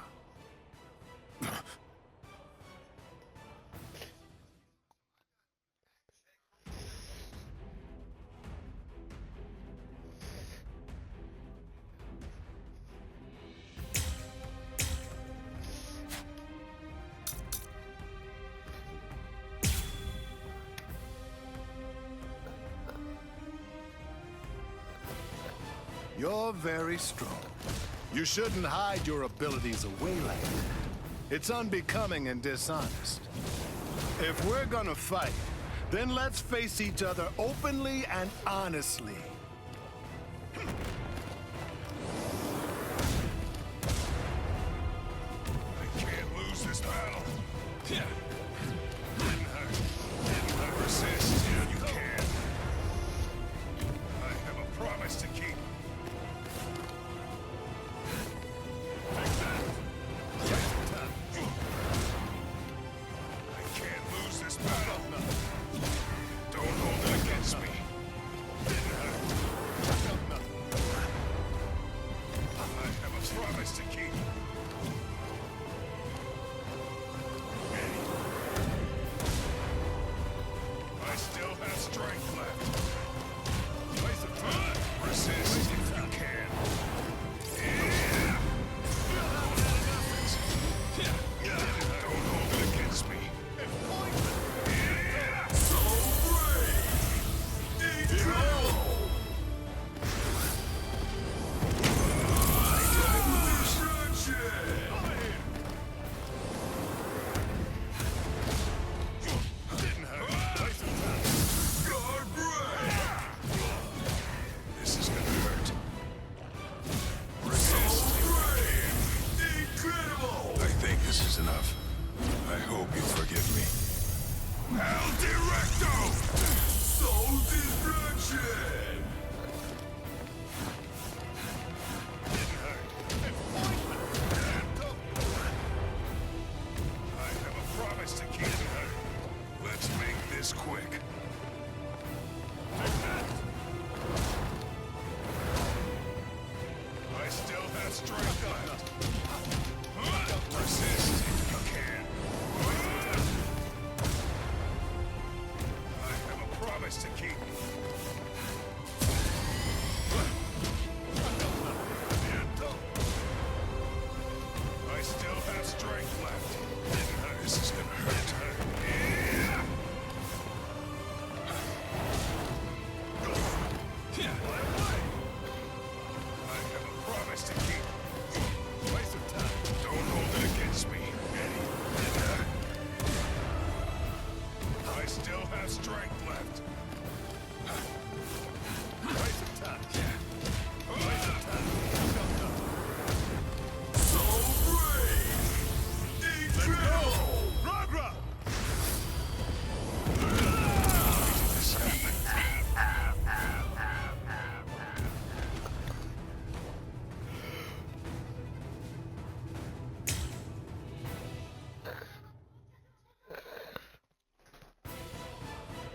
You're very strong. You shouldn't hide your abilities away like that. It's unbecoming and dishonest. If we're gonna fight, then let's face each other openly and honestly.
I can't lose this battle. Yeah. Didn't hurt. Resist. Yeah, you can. I have a promise to keep.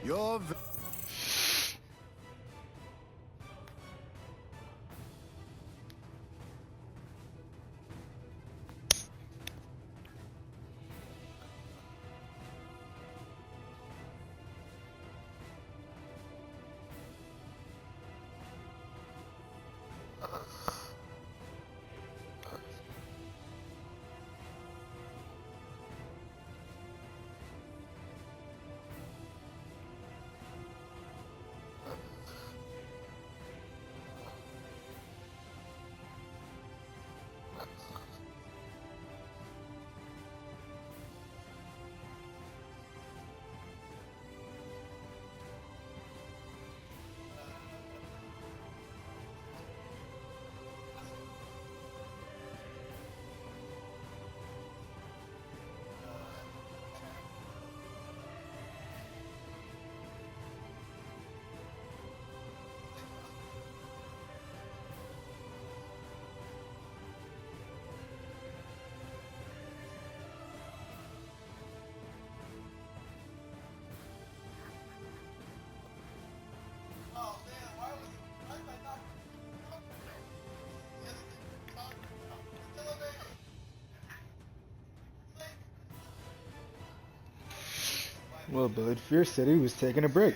You're
Well, Blade Fear said he was taking a break.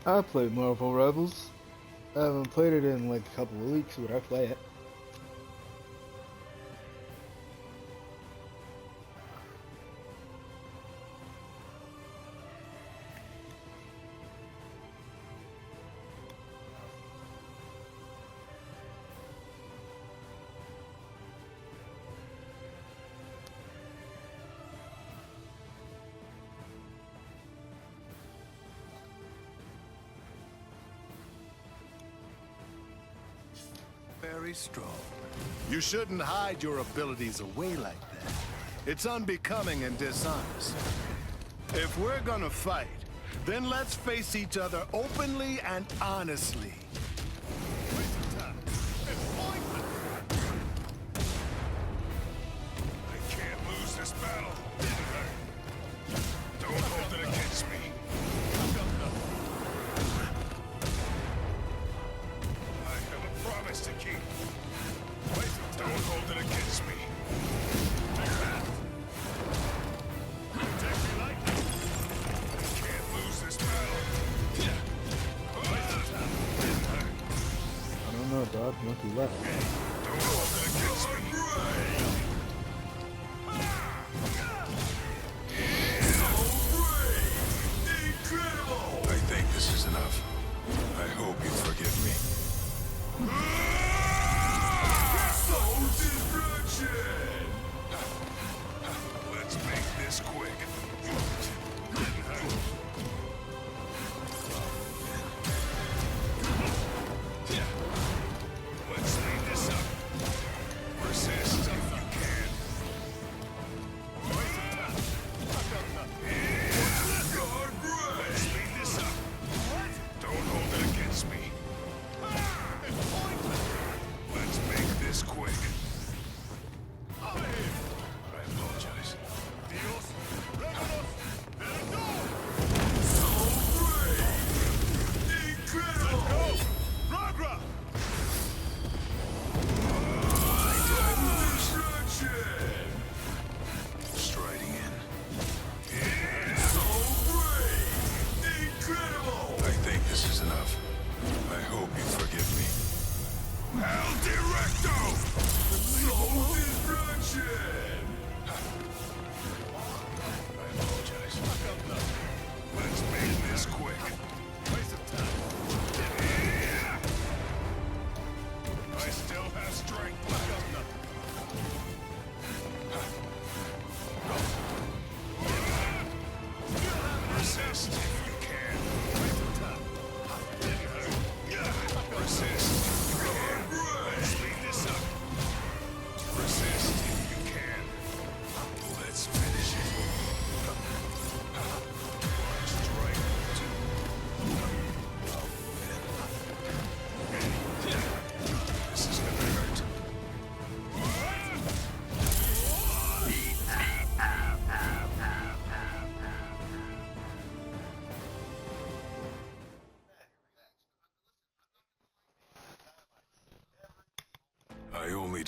I played Marvel Rebels. I haven't played it in like a couple of weeks, but I play it.
Very strong. You shouldn't hide your abilities away like that. It's unbecoming and dishonest. If we're gonna fight, then let's face each other openly and honestly.
I can't lose this battle. Don't hold it against me. I have a promise to keep. Don't hold it against me. I can't lose this battle.
I don't know, dog. Monkey left.
Don't hold it against me. I think this is enough. I hope you forgive me. Let's make this quick. Let's clean this up.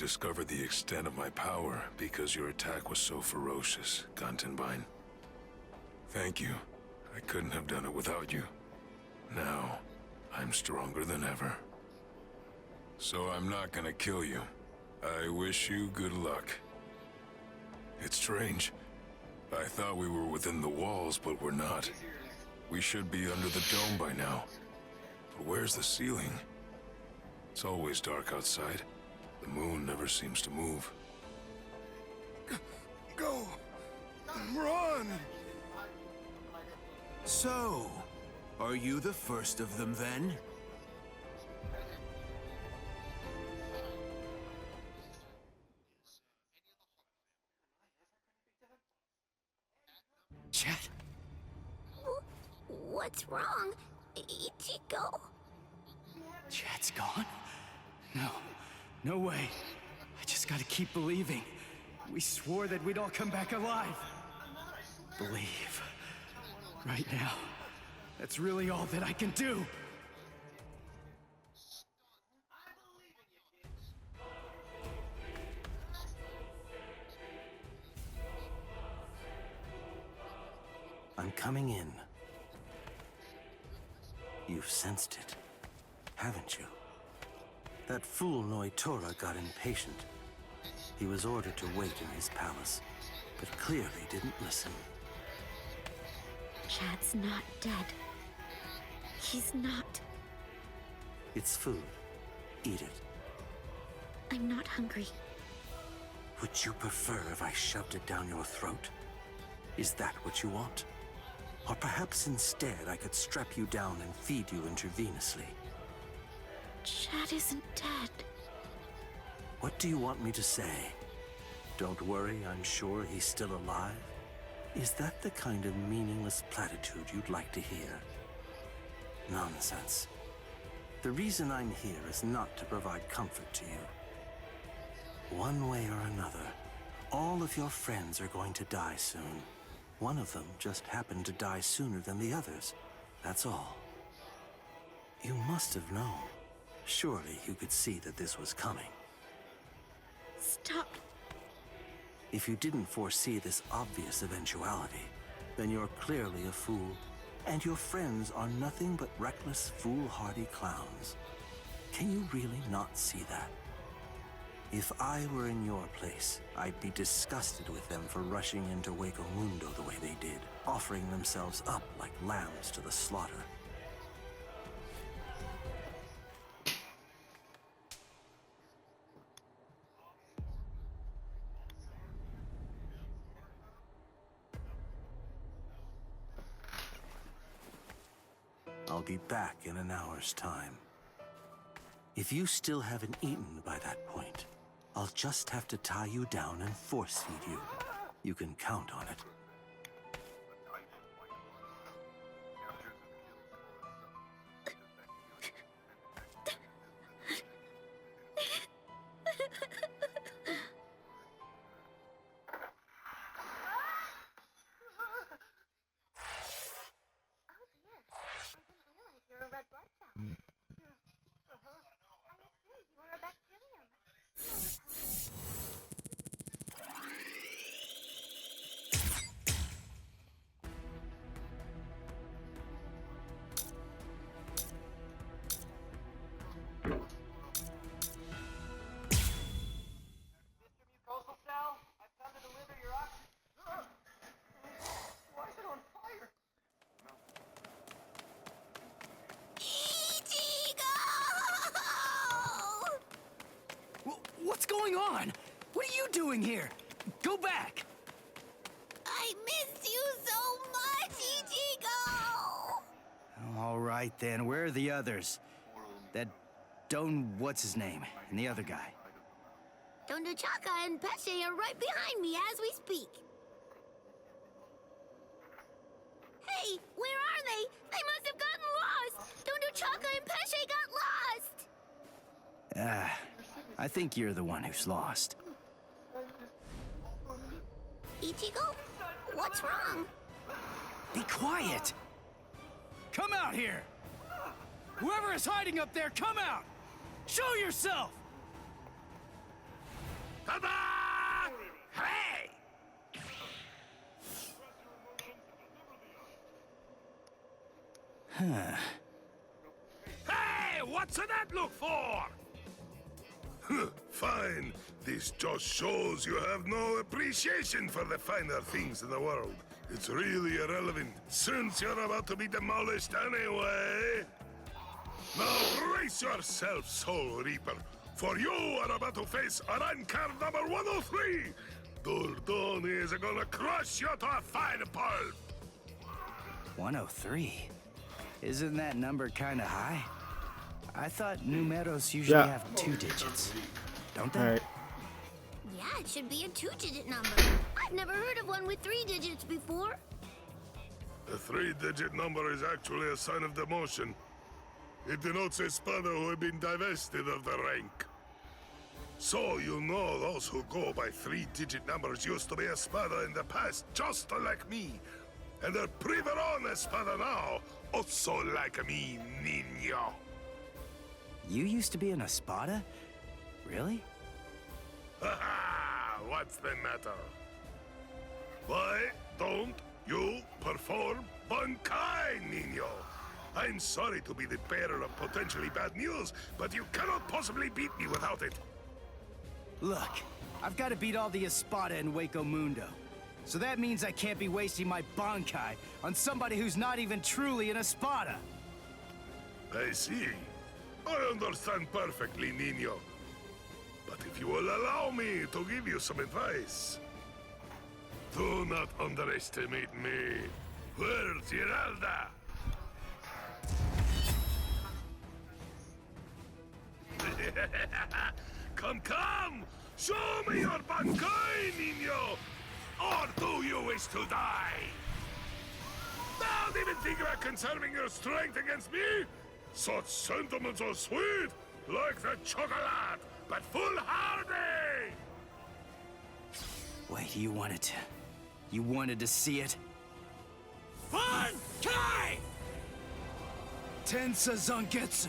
discovered the extent of my power because your attack was so ferocious, Gantenbein. Thank you. I couldn't have done it without you. Now, I'm stronger than ever. So I'm not gonna kill you. I wish you good luck. It's strange. I thought we were within the walls, but we're not. We should be under the dome by now. But where's the ceiling? It's always dark outside. The moon never seems to move.
Go! Run! So, are you the first of them then?
Chat?
What's wrong, Ichigo?
Chat's gone? No. No way. I just gotta keep believing. We swore that we'd all come back alive. Believe. Right now. That's really all that I can do.
I'm coming in. You've sensed it, haven't you? That fool Noitora got impatient. He was ordered to wait in his palace, but clearly didn't listen.
Chad's not dead. He's not.
It's food. Eat it.
I'm not hungry.
Would you prefer if I shoved it down your throat? Is that what you want? Or perhaps instead I could strap you down and feed you intravenously.
Chad isn't dead.
What do you want me to say? Don't worry, I'm sure he's still alive? Is that the kind of meaningless platitude you'd like to hear? Nonsense. The reason I'm here is not to provide comfort to you. One way or another, all of your friends are going to die soon. One of them just happened to die sooner than the others. That's all. You must have known. Surely you could see that this was coming.
Stop.
If you didn't foresee this obvious eventuality, then you're clearly a fool, and your friends are nothing but reckless, foolhardy clowns. Can you really not see that? If I were in your place, I'd be disgusted with them for rushing into Hueco Mundo the way they did, offering themselves up like lambs to the slaughter. I'll be back in an hour's time. If you still haven't eaten by that point, I'll just have to tie you down and force feed you. You can count on it.
What's going on? What are you doing here? Go back!
I missed you so much, Ichigo!
All right then, where are the others? That what's his name, and the other guy.
Don Chaka and Pesce are right behind me as we speak. Hey, where are they? They must have gotten lost! Don Chaka and Pesce got lost!
I think you're the one who's lost.
Ichigo? What's wrong?
Be quiet! Come out here! Whoever is hiding up there, come out! Show yourself!
Ta-da! Hey!
Huh.
Hey, what's that look for?
Fine. This just shows you have no appreciation for the finer things in the world. It's really irrelevant, since you're about to be demolished anyway. Now brace yourself, Soul Reaper, for you are about to face Iron card number 103. Dordoni is gonna crush you to a fine pulp.
103? Isn't that number kinda high? I thought numeros usually have 2 digits. Don't they?
All right.
Yeah, it should be a 2-digit number. I've never heard of one with 3 digits before.
The 3-digit number is actually a sign of demotion. It denotes a spada who have been divested of the rank. So you know those who go by 3-digit numbers used to be a spada in the past, just like me. And they're priveron espada now, also like me, niño.
You used to be an espada? Really?
Ha! What's the matter? Why don't you perform Bankai, niño? I'm sorry to be the bearer of potentially bad news, but you cannot possibly beat me without it.
Look, I've got to beat all the espada in Waco Mundo. So that means I can't be wasting my Bankai on somebody who's not even truly an espada.
I see. I understand perfectly, niño. But if you will allow me to give you some advice, do not underestimate me. Where's Giralda? Come! Show me your Bankai, niño! Or do you wish to die? Don't even think about conserving your strength against me! Such sentiments are sweet, like the chocolate, but foolhardy!
Wait, you wanted to see it?
Bankai!
Tensa Zangetsu!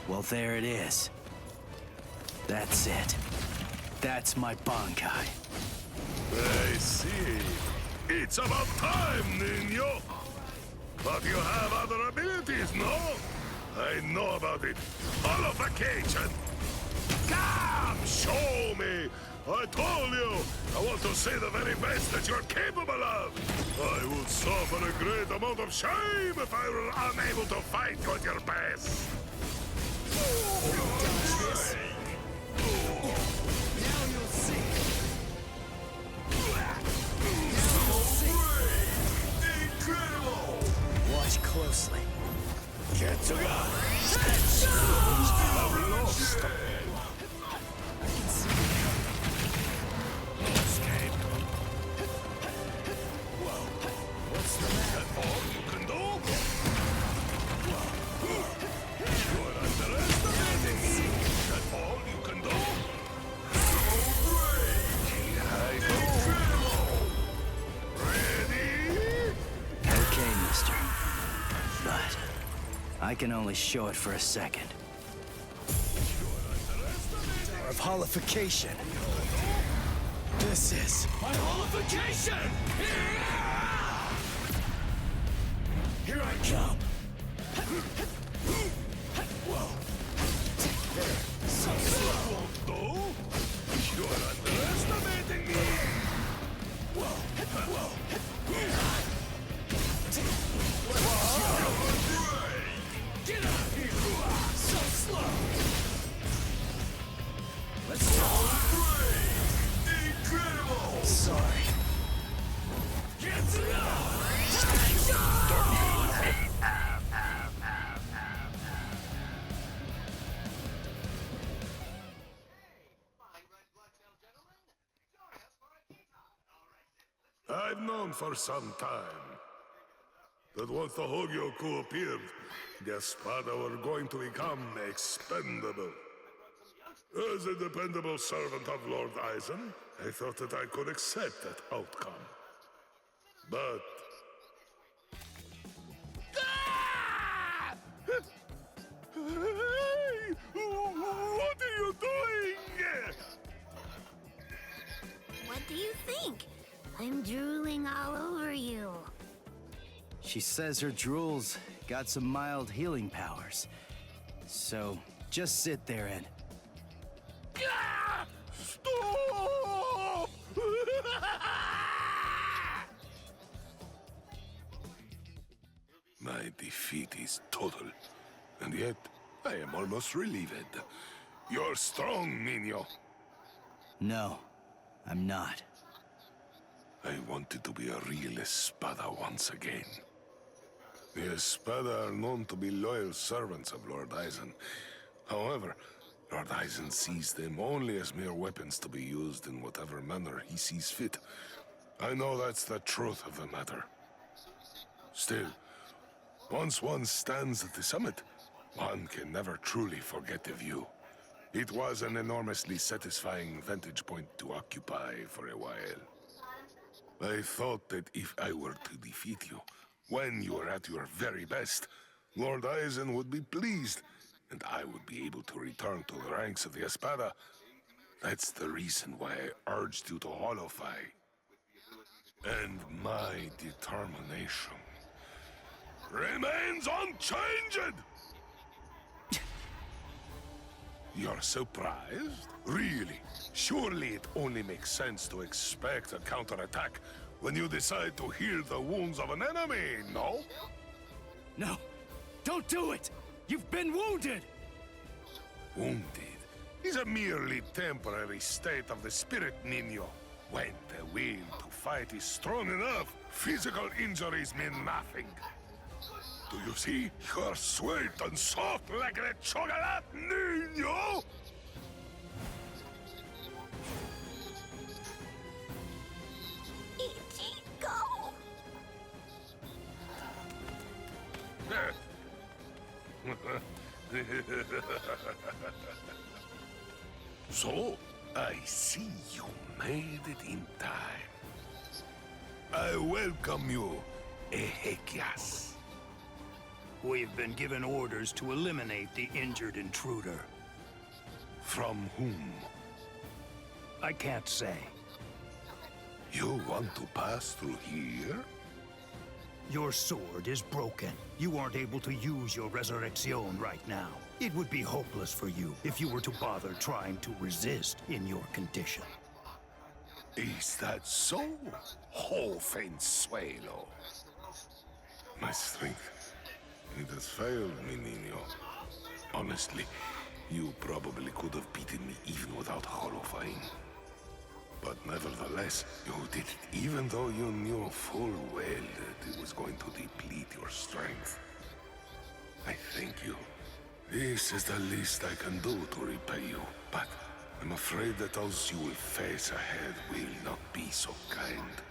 Well, there it is. That's it. That's my Bankai.
I see. It's about time, niño. But you have other abilities, no? I know about it. All of vacation. Come, show me. I told you. I want to see the very best that you're capable of. I would suffer a great amount of shame if I were unable to fight with your best.
Watch closely.
What's the matter? All you can do? You're underestimating me. That's all you can do? Ready?
Okay, mister. But I can only show it for a second.
Of
holification. This is
my holification! Here I come! Whoa! So slow! No? You're underestimating me! Whoa! Whoa! Get out here! So slow! Let's go! Incredible!
sorry.
Get it out!
I've known for some time that once the Hogyoku appeared, the Espada were going to become expendable. As a dependable servant of Lord Eisen, I thought that I could accept that outcome. But...
Hey! What are you doing?
What do you think? I'm drooling all over you.
She says her drool's got some mild healing powers. So, just sit there and...
Stop!
My defeat is total, and yet I am almost relieved. You're strong, Nino.
No, I'm not.
I wanted to be a real Espada once again. The Espada are known to be loyal servants of Lord Eisen. However, Lord Eisen sees them only as mere weapons to be used in whatever manner he sees fit. I know that's the truth of the matter. Still, once one stands at the summit, one can never truly forget the view. It was an enormously satisfying vantage point to occupy for a while. I thought that if I were to defeat you, when you were at your very best, Lord Eisen would be pleased, and I would be able to return to the ranks of the Espada. That's the reason why I urged you to holofy. And my determination remains unchanged! You're surprised? Really? Surely it only makes sense to expect a counterattack when you decide to heal the wounds of an enemy, no?
No! Don't do it! You've been wounded!
Wounded is a merely temporary state of the spirit, Nino. When the will to fight is strong enough, physical injuries mean nothing. Do you see? You're sweet and soft like the chocolate, Nino!
Go!
So, I see you made it in time. I welcome you, Ezequias.
We've been given orders to eliminate the injured intruder.
From whom?
I can't say.
You want to pass through here?
Your sword is broken. You aren't able to use your resurrection right now. It would be hopeless for you if you were to bother trying to resist in your condition.
Is that so, Jovenzuelo? My strength, it has failed me, Nino. Honestly, you probably could have beaten me even without holofying. But nevertheless, you did it even though you knew full well that it was going to deplete your strength. I thank you. This is the least I can do to repay you, but I'm afraid that those you will face ahead will not be so kind.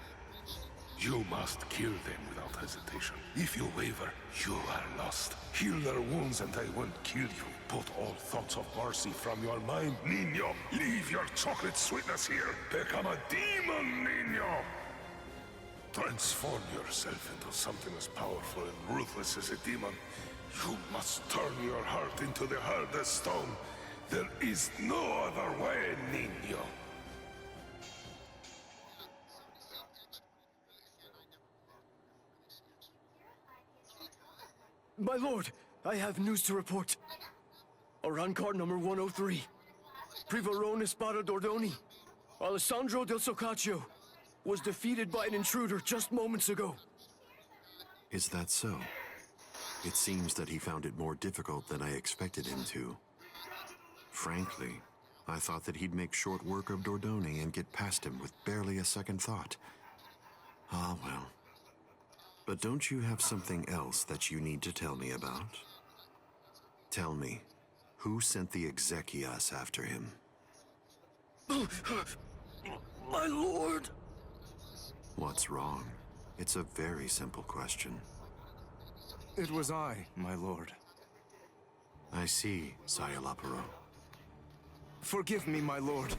You must kill them without hesitation. If you waver, you are lost. Heal their wounds and I won't kill you. Put all thoughts of mercy from your mind, Nino. Leave your chocolate sweetness here. Become a demon, Nino. Transform yourself into something as powerful and ruthless as a demon. You must turn your heart into the hardest stone There is no other way, niño.
My lord, I have news to report. Aran card number 103. Privarone Espada Dordoni. Alessandro del Soccaccio was defeated by an intruder just moments ago.
Is that so? It seems that he found it more difficult than I expected him to. Frankly, I thought that he'd make short work of Dordoni and get past him with barely a second thought. Ah, well. But don't you have something else that you need to tell me about? Tell me, who sent the Exekias after him?
My lord!
What's wrong? It's a very simple question.
It was I, my lord.
I see, Sayalaparo.
Forgive me, my lord.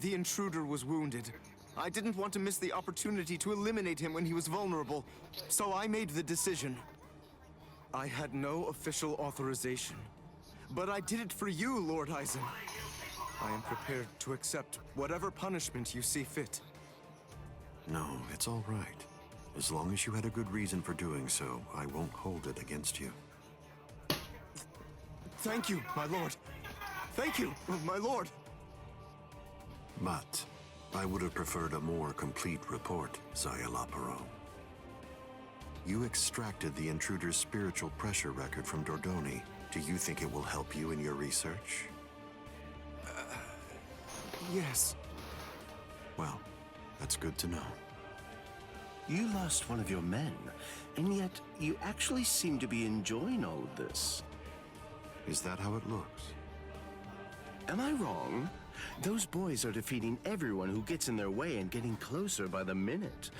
The intruder was wounded. I didn't want to miss the opportunity to eliminate him when he was vulnerable, so I made the decision. I had no official authorization, but I did it for you, Lord Eisen. I am prepared to accept whatever punishment you see fit.
No, it's all right. As long as you had a good reason for doing so, I won't hold it against you.
Thank you, my lord. Thank you, my lord.
But I would have preferred a more complete report, Sayalaparo. You extracted the intruder's spiritual pressure record from Dordoni. Do you think it will help you in your research?
Yes.
Well, that's good to know.
You lost one of your men, and yet you actually seem to be enjoying all of this.
Is that how it looks?
Am I wrong? Those boys are defeating everyone who gets in their way and getting closer by the minute.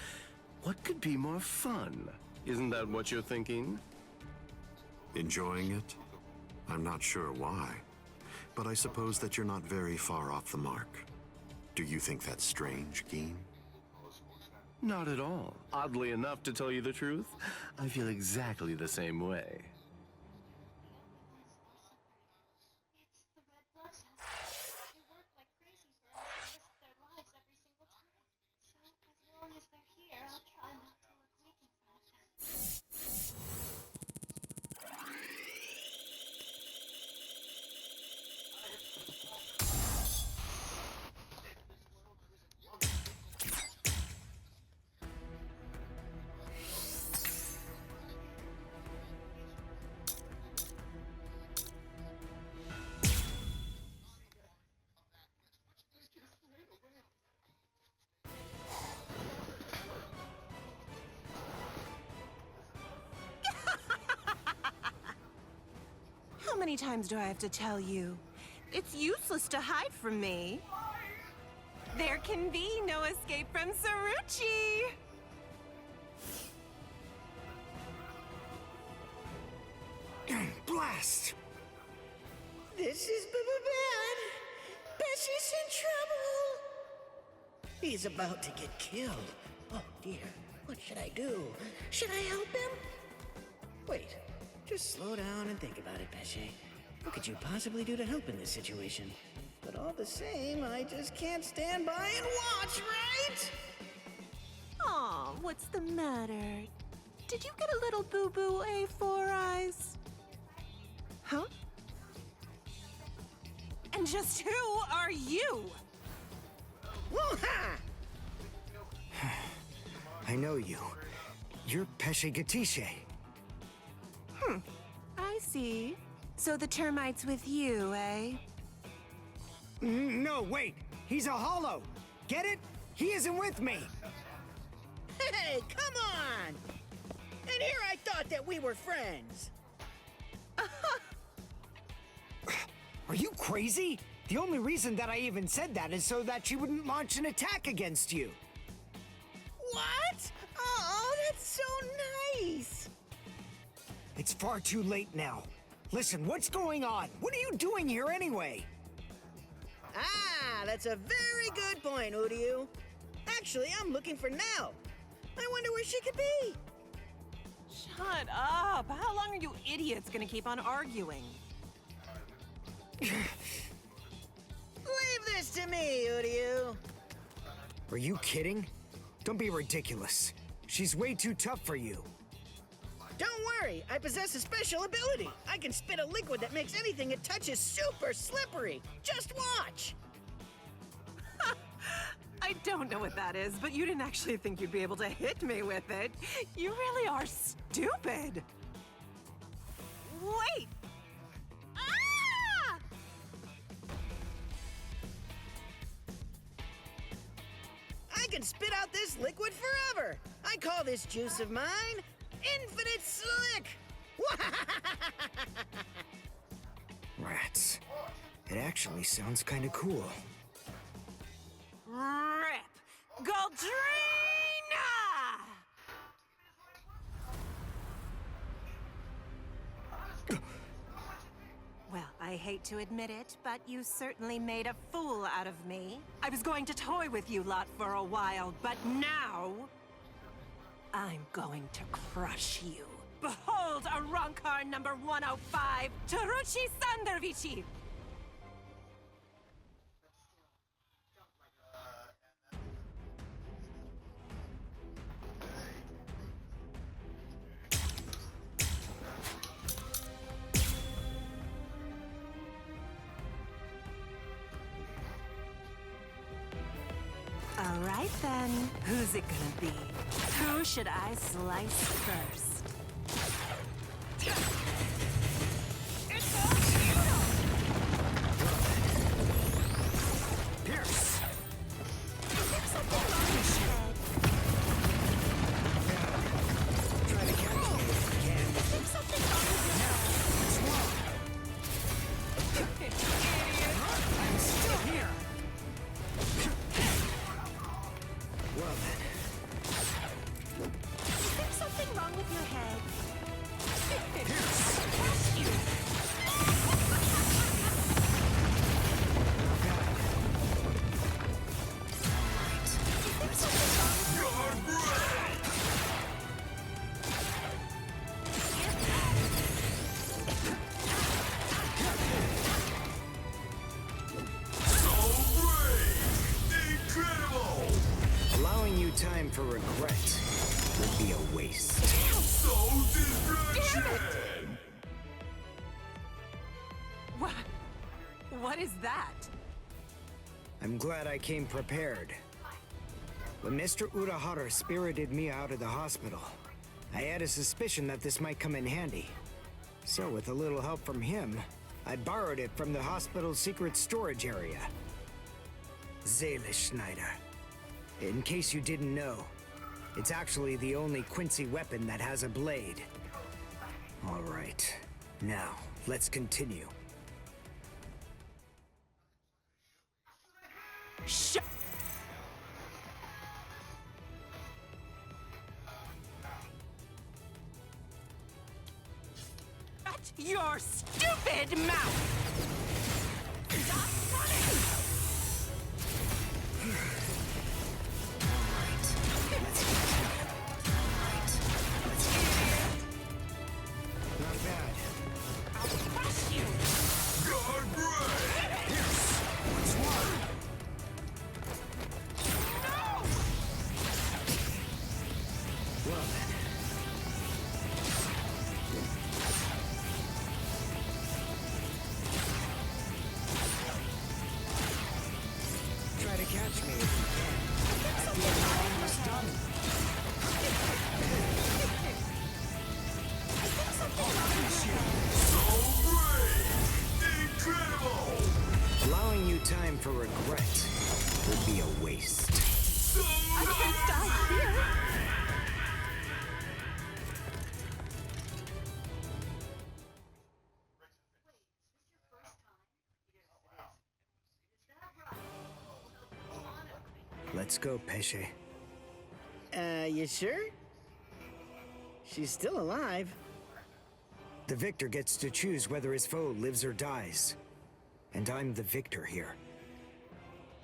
What could be more fun? Isn't that what you're thinking?
Enjoying it? I'm not sure why, but I suppose that you're not very far off the mark. Do you think that's strange, Geen?
Not at all. Oddly enough, to tell you the truth, I feel exactly the same way.
How many times do I have to tell you? It's useless to hide from me. There can be no escape from Saruchi!
Blast! This is bad. Bessie's in trouble. He's about to get killed. Oh dear, what should I do? Should I help him? Wait, just slow down and think about it, Bessie. What could you possibly do to help in this situation? But all the same, I just can't stand by and watch, right?
Aw, what's the matter? Did you get a little boo-boo, A4 Eyes? Huh? And just who are you?
Woo-ha! I know you. You're Pesce Gatisce.
I see. So the termite's with you, eh?
No, wait. He's a hollow. Get it? He isn't with me.
Hey, come on! And here I thought that we were friends.
Are you crazy? The only reason that I even said that is so that she wouldn't launch an attack against you.
What? Oh, that's so nice.
It's far too late now. Listen, what's going on? What are you doing here anyway?
Ah, that's a very good point, Uryu. Actually, I'm looking for Nell. I wonder where she could be.
Shut up! How long are you idiots gonna keep on arguing?
Leave this to me, Uryu.
Are you kidding? Don't be ridiculous. She's way too tough for you.
Don't worry, I possess a special ability. I can spit a liquid that makes anything it touches super slippery. Just watch.
I don't know what that is, but you didn't actually think you'd be able to hit me with it. You really are stupid. Wait! Ah!
I can spit out this liquid forever. I call this juice of mine Infinite Slick.
Rats. It actually sounds kind of cool.
Rip! Goldrina! Well, I hate to admit it, but you certainly made a fool out of me. I was going to toy with you lot for a while, but now... I'm going to crush you. Behold, Arankar number 105, Taruchi Sandervichi! All right then, who's it gonna be? Who should I slice first? It's all futile!
Pierce!
Is there something wrong with your head?
Try to catch me if you can.
Is there something wrong with your head?
What's wrong?
Idiot!
I'm still here! Well then.
Is there something wrong with your head?
Pierce!
Catch you! Is there something wrong with your head?
Incredible!
Allowing you time for regret would be a waste.
So distraction!
What is that?
I'm glad I came prepared. When Mr. Urahara spirited me out of the hospital, I had a suspicion that this might come in handy. So with a little help from him, I borrowed it from the hospital's secret storage area. Schneider. In case you didn't know, it's actually the only Quincy weapon that has a blade. All right, now let's continue.
Shut your stupid mouth! Stop running!
Not bad.
I'll crush you!
God break!
Pierce! What's wrong?
No!
Well then. Try to catch me if you can. I feel we're almost done.
So brave! Incredible!
Allowing you time for regret would be a waste.
So
I can't die here!
Let's go, Pesce.
You sure? She's still alive.
The victor gets to choose whether his foe lives or dies. And I'm the victor here.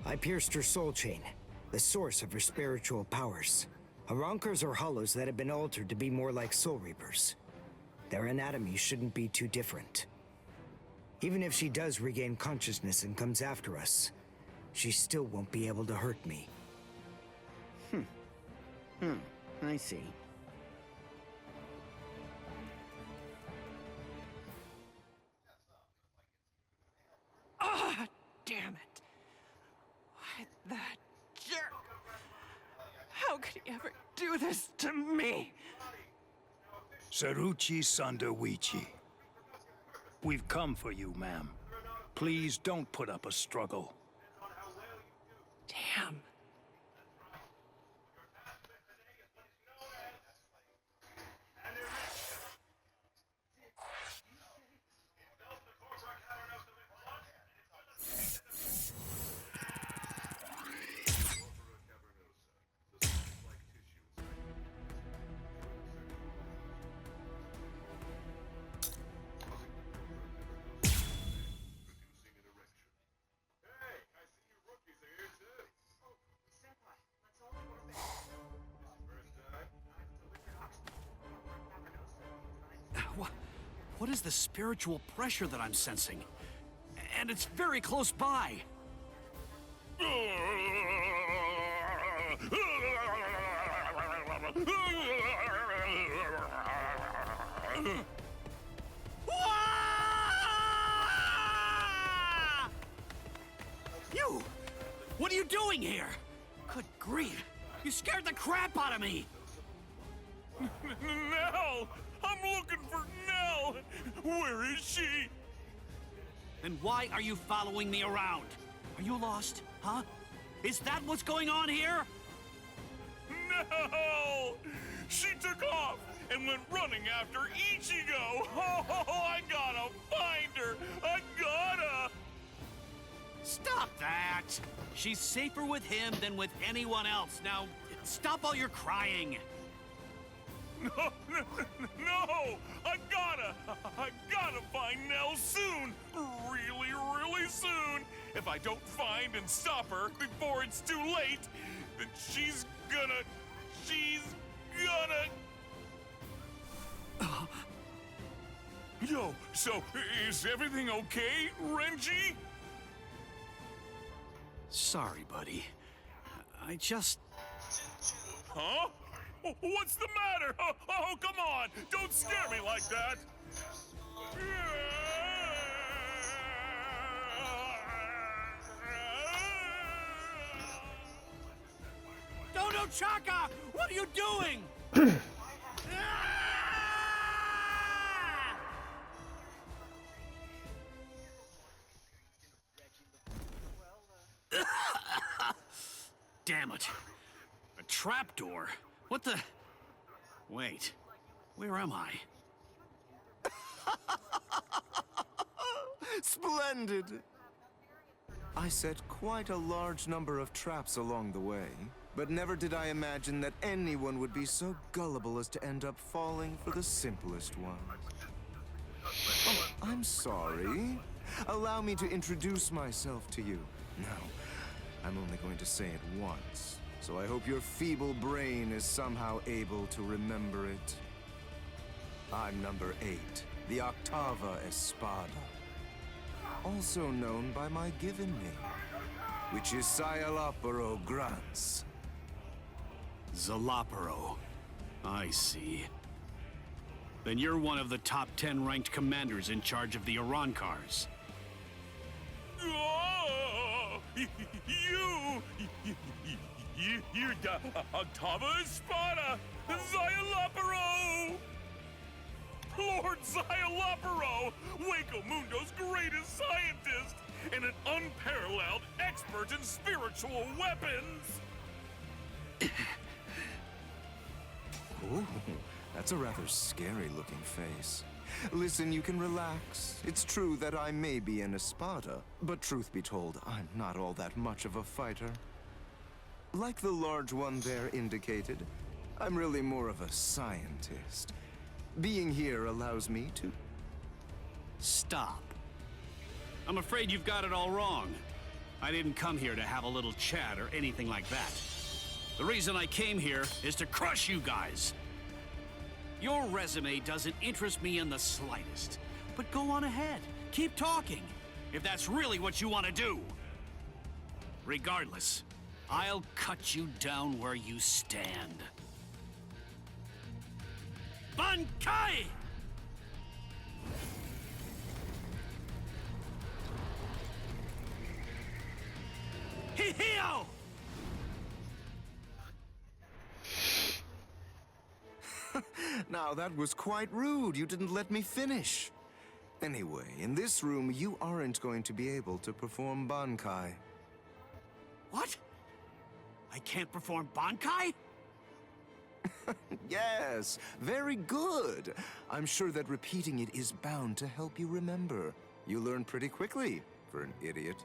I pierced her soul chain, the source of her spiritual powers. Arankars are hollows that have been altered to be more like soul reapers. Their anatomy shouldn't be too different. Even if she does regain consciousness and comes after us, she still won't be able to hurt me.
I see.
Ah, damn it. Why, that jerk. How could he ever do this to me?
Saruchi Sandawichi. We've come for you, ma'am. Please don't put up a struggle.
Damn.
What is the spiritual pressure that I'm sensing? And it's very close by. You! What are you doing here? Good grief! You scared the crap out of me!
Nell! I'm looking for Nell! Where is she?
Then why are you following me around? Are you lost, huh? Is that what's going on here?
No! She took off and went running after Ichigo! Oh, I gotta find her! I gotta!
Stop that! She's safer with him than with anyone else. Now, stop all your crying.
No! I gotta find Nell soon! Really soon! If I don't find and stop her before it's too late, then she's gonna... Yo, so is everything okay, Renji?
Sorry, buddy. I just...
Huh? What's the matter? Oh, come on! Don't scare me like that!
Dodo Chaka! What are you doing? Damn it. A trapdoor? What the... Wait. Where am I?
Splendid! I set quite a large number of traps along the way, but never did I imagine that anyone would be so gullible as to end up falling for the simplest one. Oh, I'm sorry. Allow me to introduce myself to you. No, I'm only going to say it once, so I hope your feeble brain is somehow able to remember it. I'm number 8, the Octava Espada. Also known by my given name, which is Sayalaparo Grants.
Zalaparo. I see. Then you're one of the top 10 ranked commanders in charge of the Arankars.
Oh, you're the Octava Espada, Sayalaparo! Lord Sayalaparo, Waco Mundo's greatest scientist, and an unparalleled expert in spiritual weapons!
Ooh, that's a rather scary-looking face. Listen, you can relax. It's true that I may be an Espada, but truth be told, I'm not all that much of a fighter. Like the large one there indicated, I'm really more of a scientist. Being here allows me to...
Stop. I'm afraid you've got it all wrong. I didn't come here to have a little chat or anything like that. The reason I came here is to crush you guys. Your resume doesn't interest me in the slightest. But go on ahead. keep talking, if that's really what you want to do. Regardless, I'll cut you down where you stand. Bankai! Hihio!
Now, that was quite rude. You didn't let me finish. Anyway, in this room, you aren't going to be able to perform Bankai.
What? I can't perform Bankai?
Yes, very good. I'm sure that repeating it is bound to help you remember. You learn pretty quickly, for an idiot.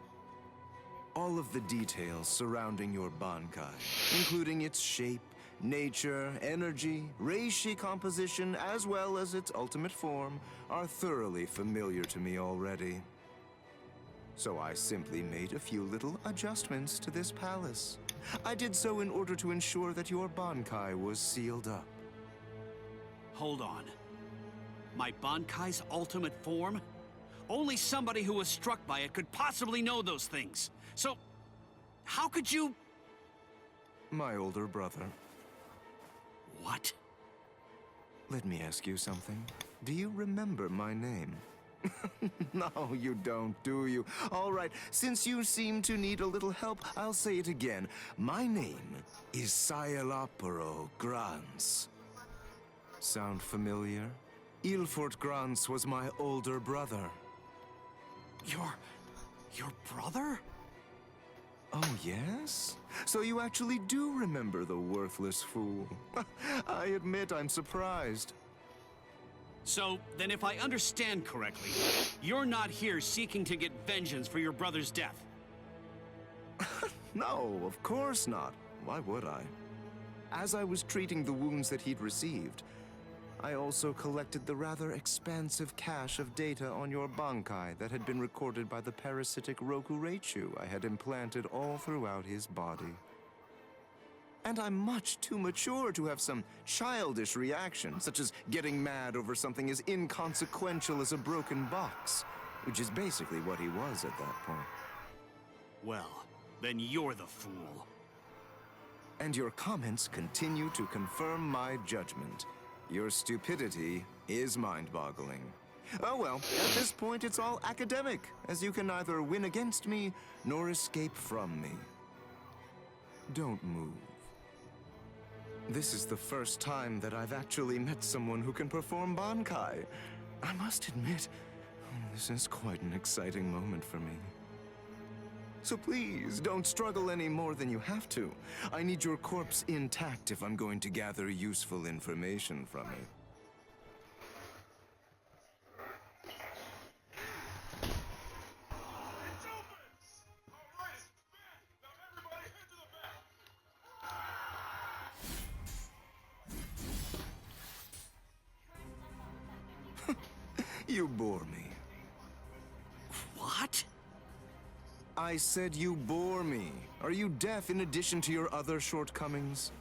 All of the details surrounding your Bankai, including its shape, nature, energy, reishi composition, as well as its ultimate form, are thoroughly familiar to me already. So I simply made a few little adjustments to this palace. I did so in order to ensure that your Bankai was sealed up.
Hold on. My Bankai's ultimate form? Only somebody who was struck by it could possibly know those things. So, how could you...
My older brother.
What?
Let me ask you something. Do you remember my name? No, you don't, do you? All right, since you seem to need a little help, I'll say it again. My name is Sayalapuro Grans. Sound familiar? Ilfort Grans was my older brother.
Your brother?
Oh, yes? So you actually do remember the worthless fool. I admit I'm surprised.
So, then if I understand correctly, you're not here seeking to get vengeance for your brother's death.
No, of course not. Why would I? As I was treating the wounds that he'd received, I also collected the rather expansive cache of data on your Bankai that had been recorded by the parasitic Rokureichu I had implanted all throughout his body. And I'm much too mature to have some childish reaction, such as getting mad over something as inconsequential as a broken box, which is basically what he was at that point.
Well, then you're the fool.
And your comments continue to confirm my judgment. Your stupidity is mind-boggling. Oh well, at this point it's all academic, as you can neither win against me nor escape from me. Don't move. This is the first time that I've actually met someone who can perform Bankai. I must admit, this is quite an exciting moment for me. So please, don't struggle any more than you have to. I need your corpse intact if I'm going to gather useful information from it. You bore me.
What?
I said you bore me. Are you deaf in addition to your other shortcomings?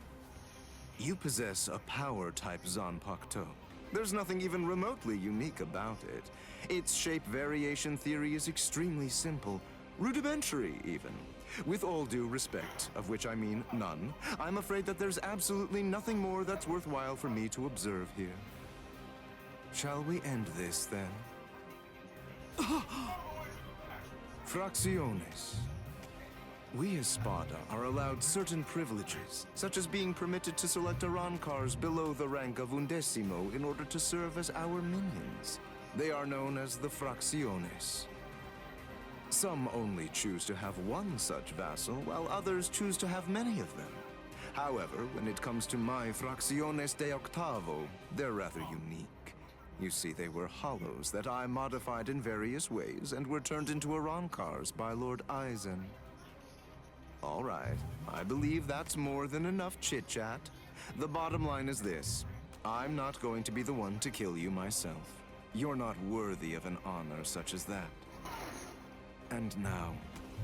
You possess a power-type Zanpakuto. There's nothing even remotely unique about it. Its shape variation theory is extremely simple, rudimentary even. With all due respect, of which I mean none, I'm afraid that there's absolutely nothing more that's worthwhile for me to observe here. Shall we end this, then? Fracciones. We as Spada are allowed certain privileges, such as being permitted to select Arancars below the rank of Undecimo in order to serve as our minions. They are known as the Fracciones. Some only choose to have one such vassal, while others choose to have many of them. However, when it comes to my Fracciones de Octavo, they're rather unique. You see, they were hollows that I modified in various ways and were turned into Arancars by Lord Eisen. All right, I believe that's more than enough chit-chat. The bottom line is this. I'm not going to be the one to kill you myself. You're not worthy of an honor such as that. And now,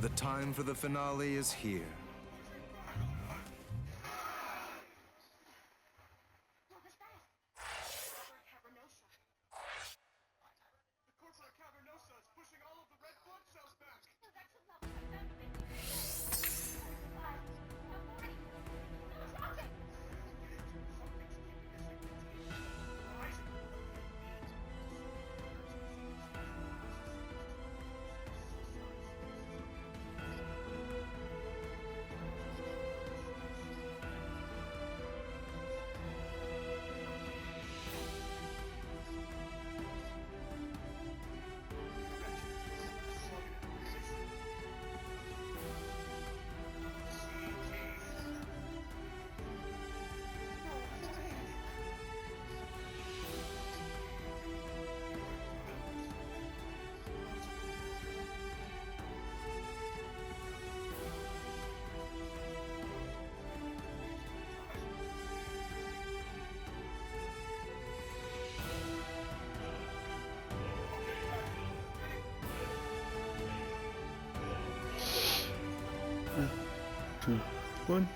the time for the finale is here.
Cavernosa is
2, 1.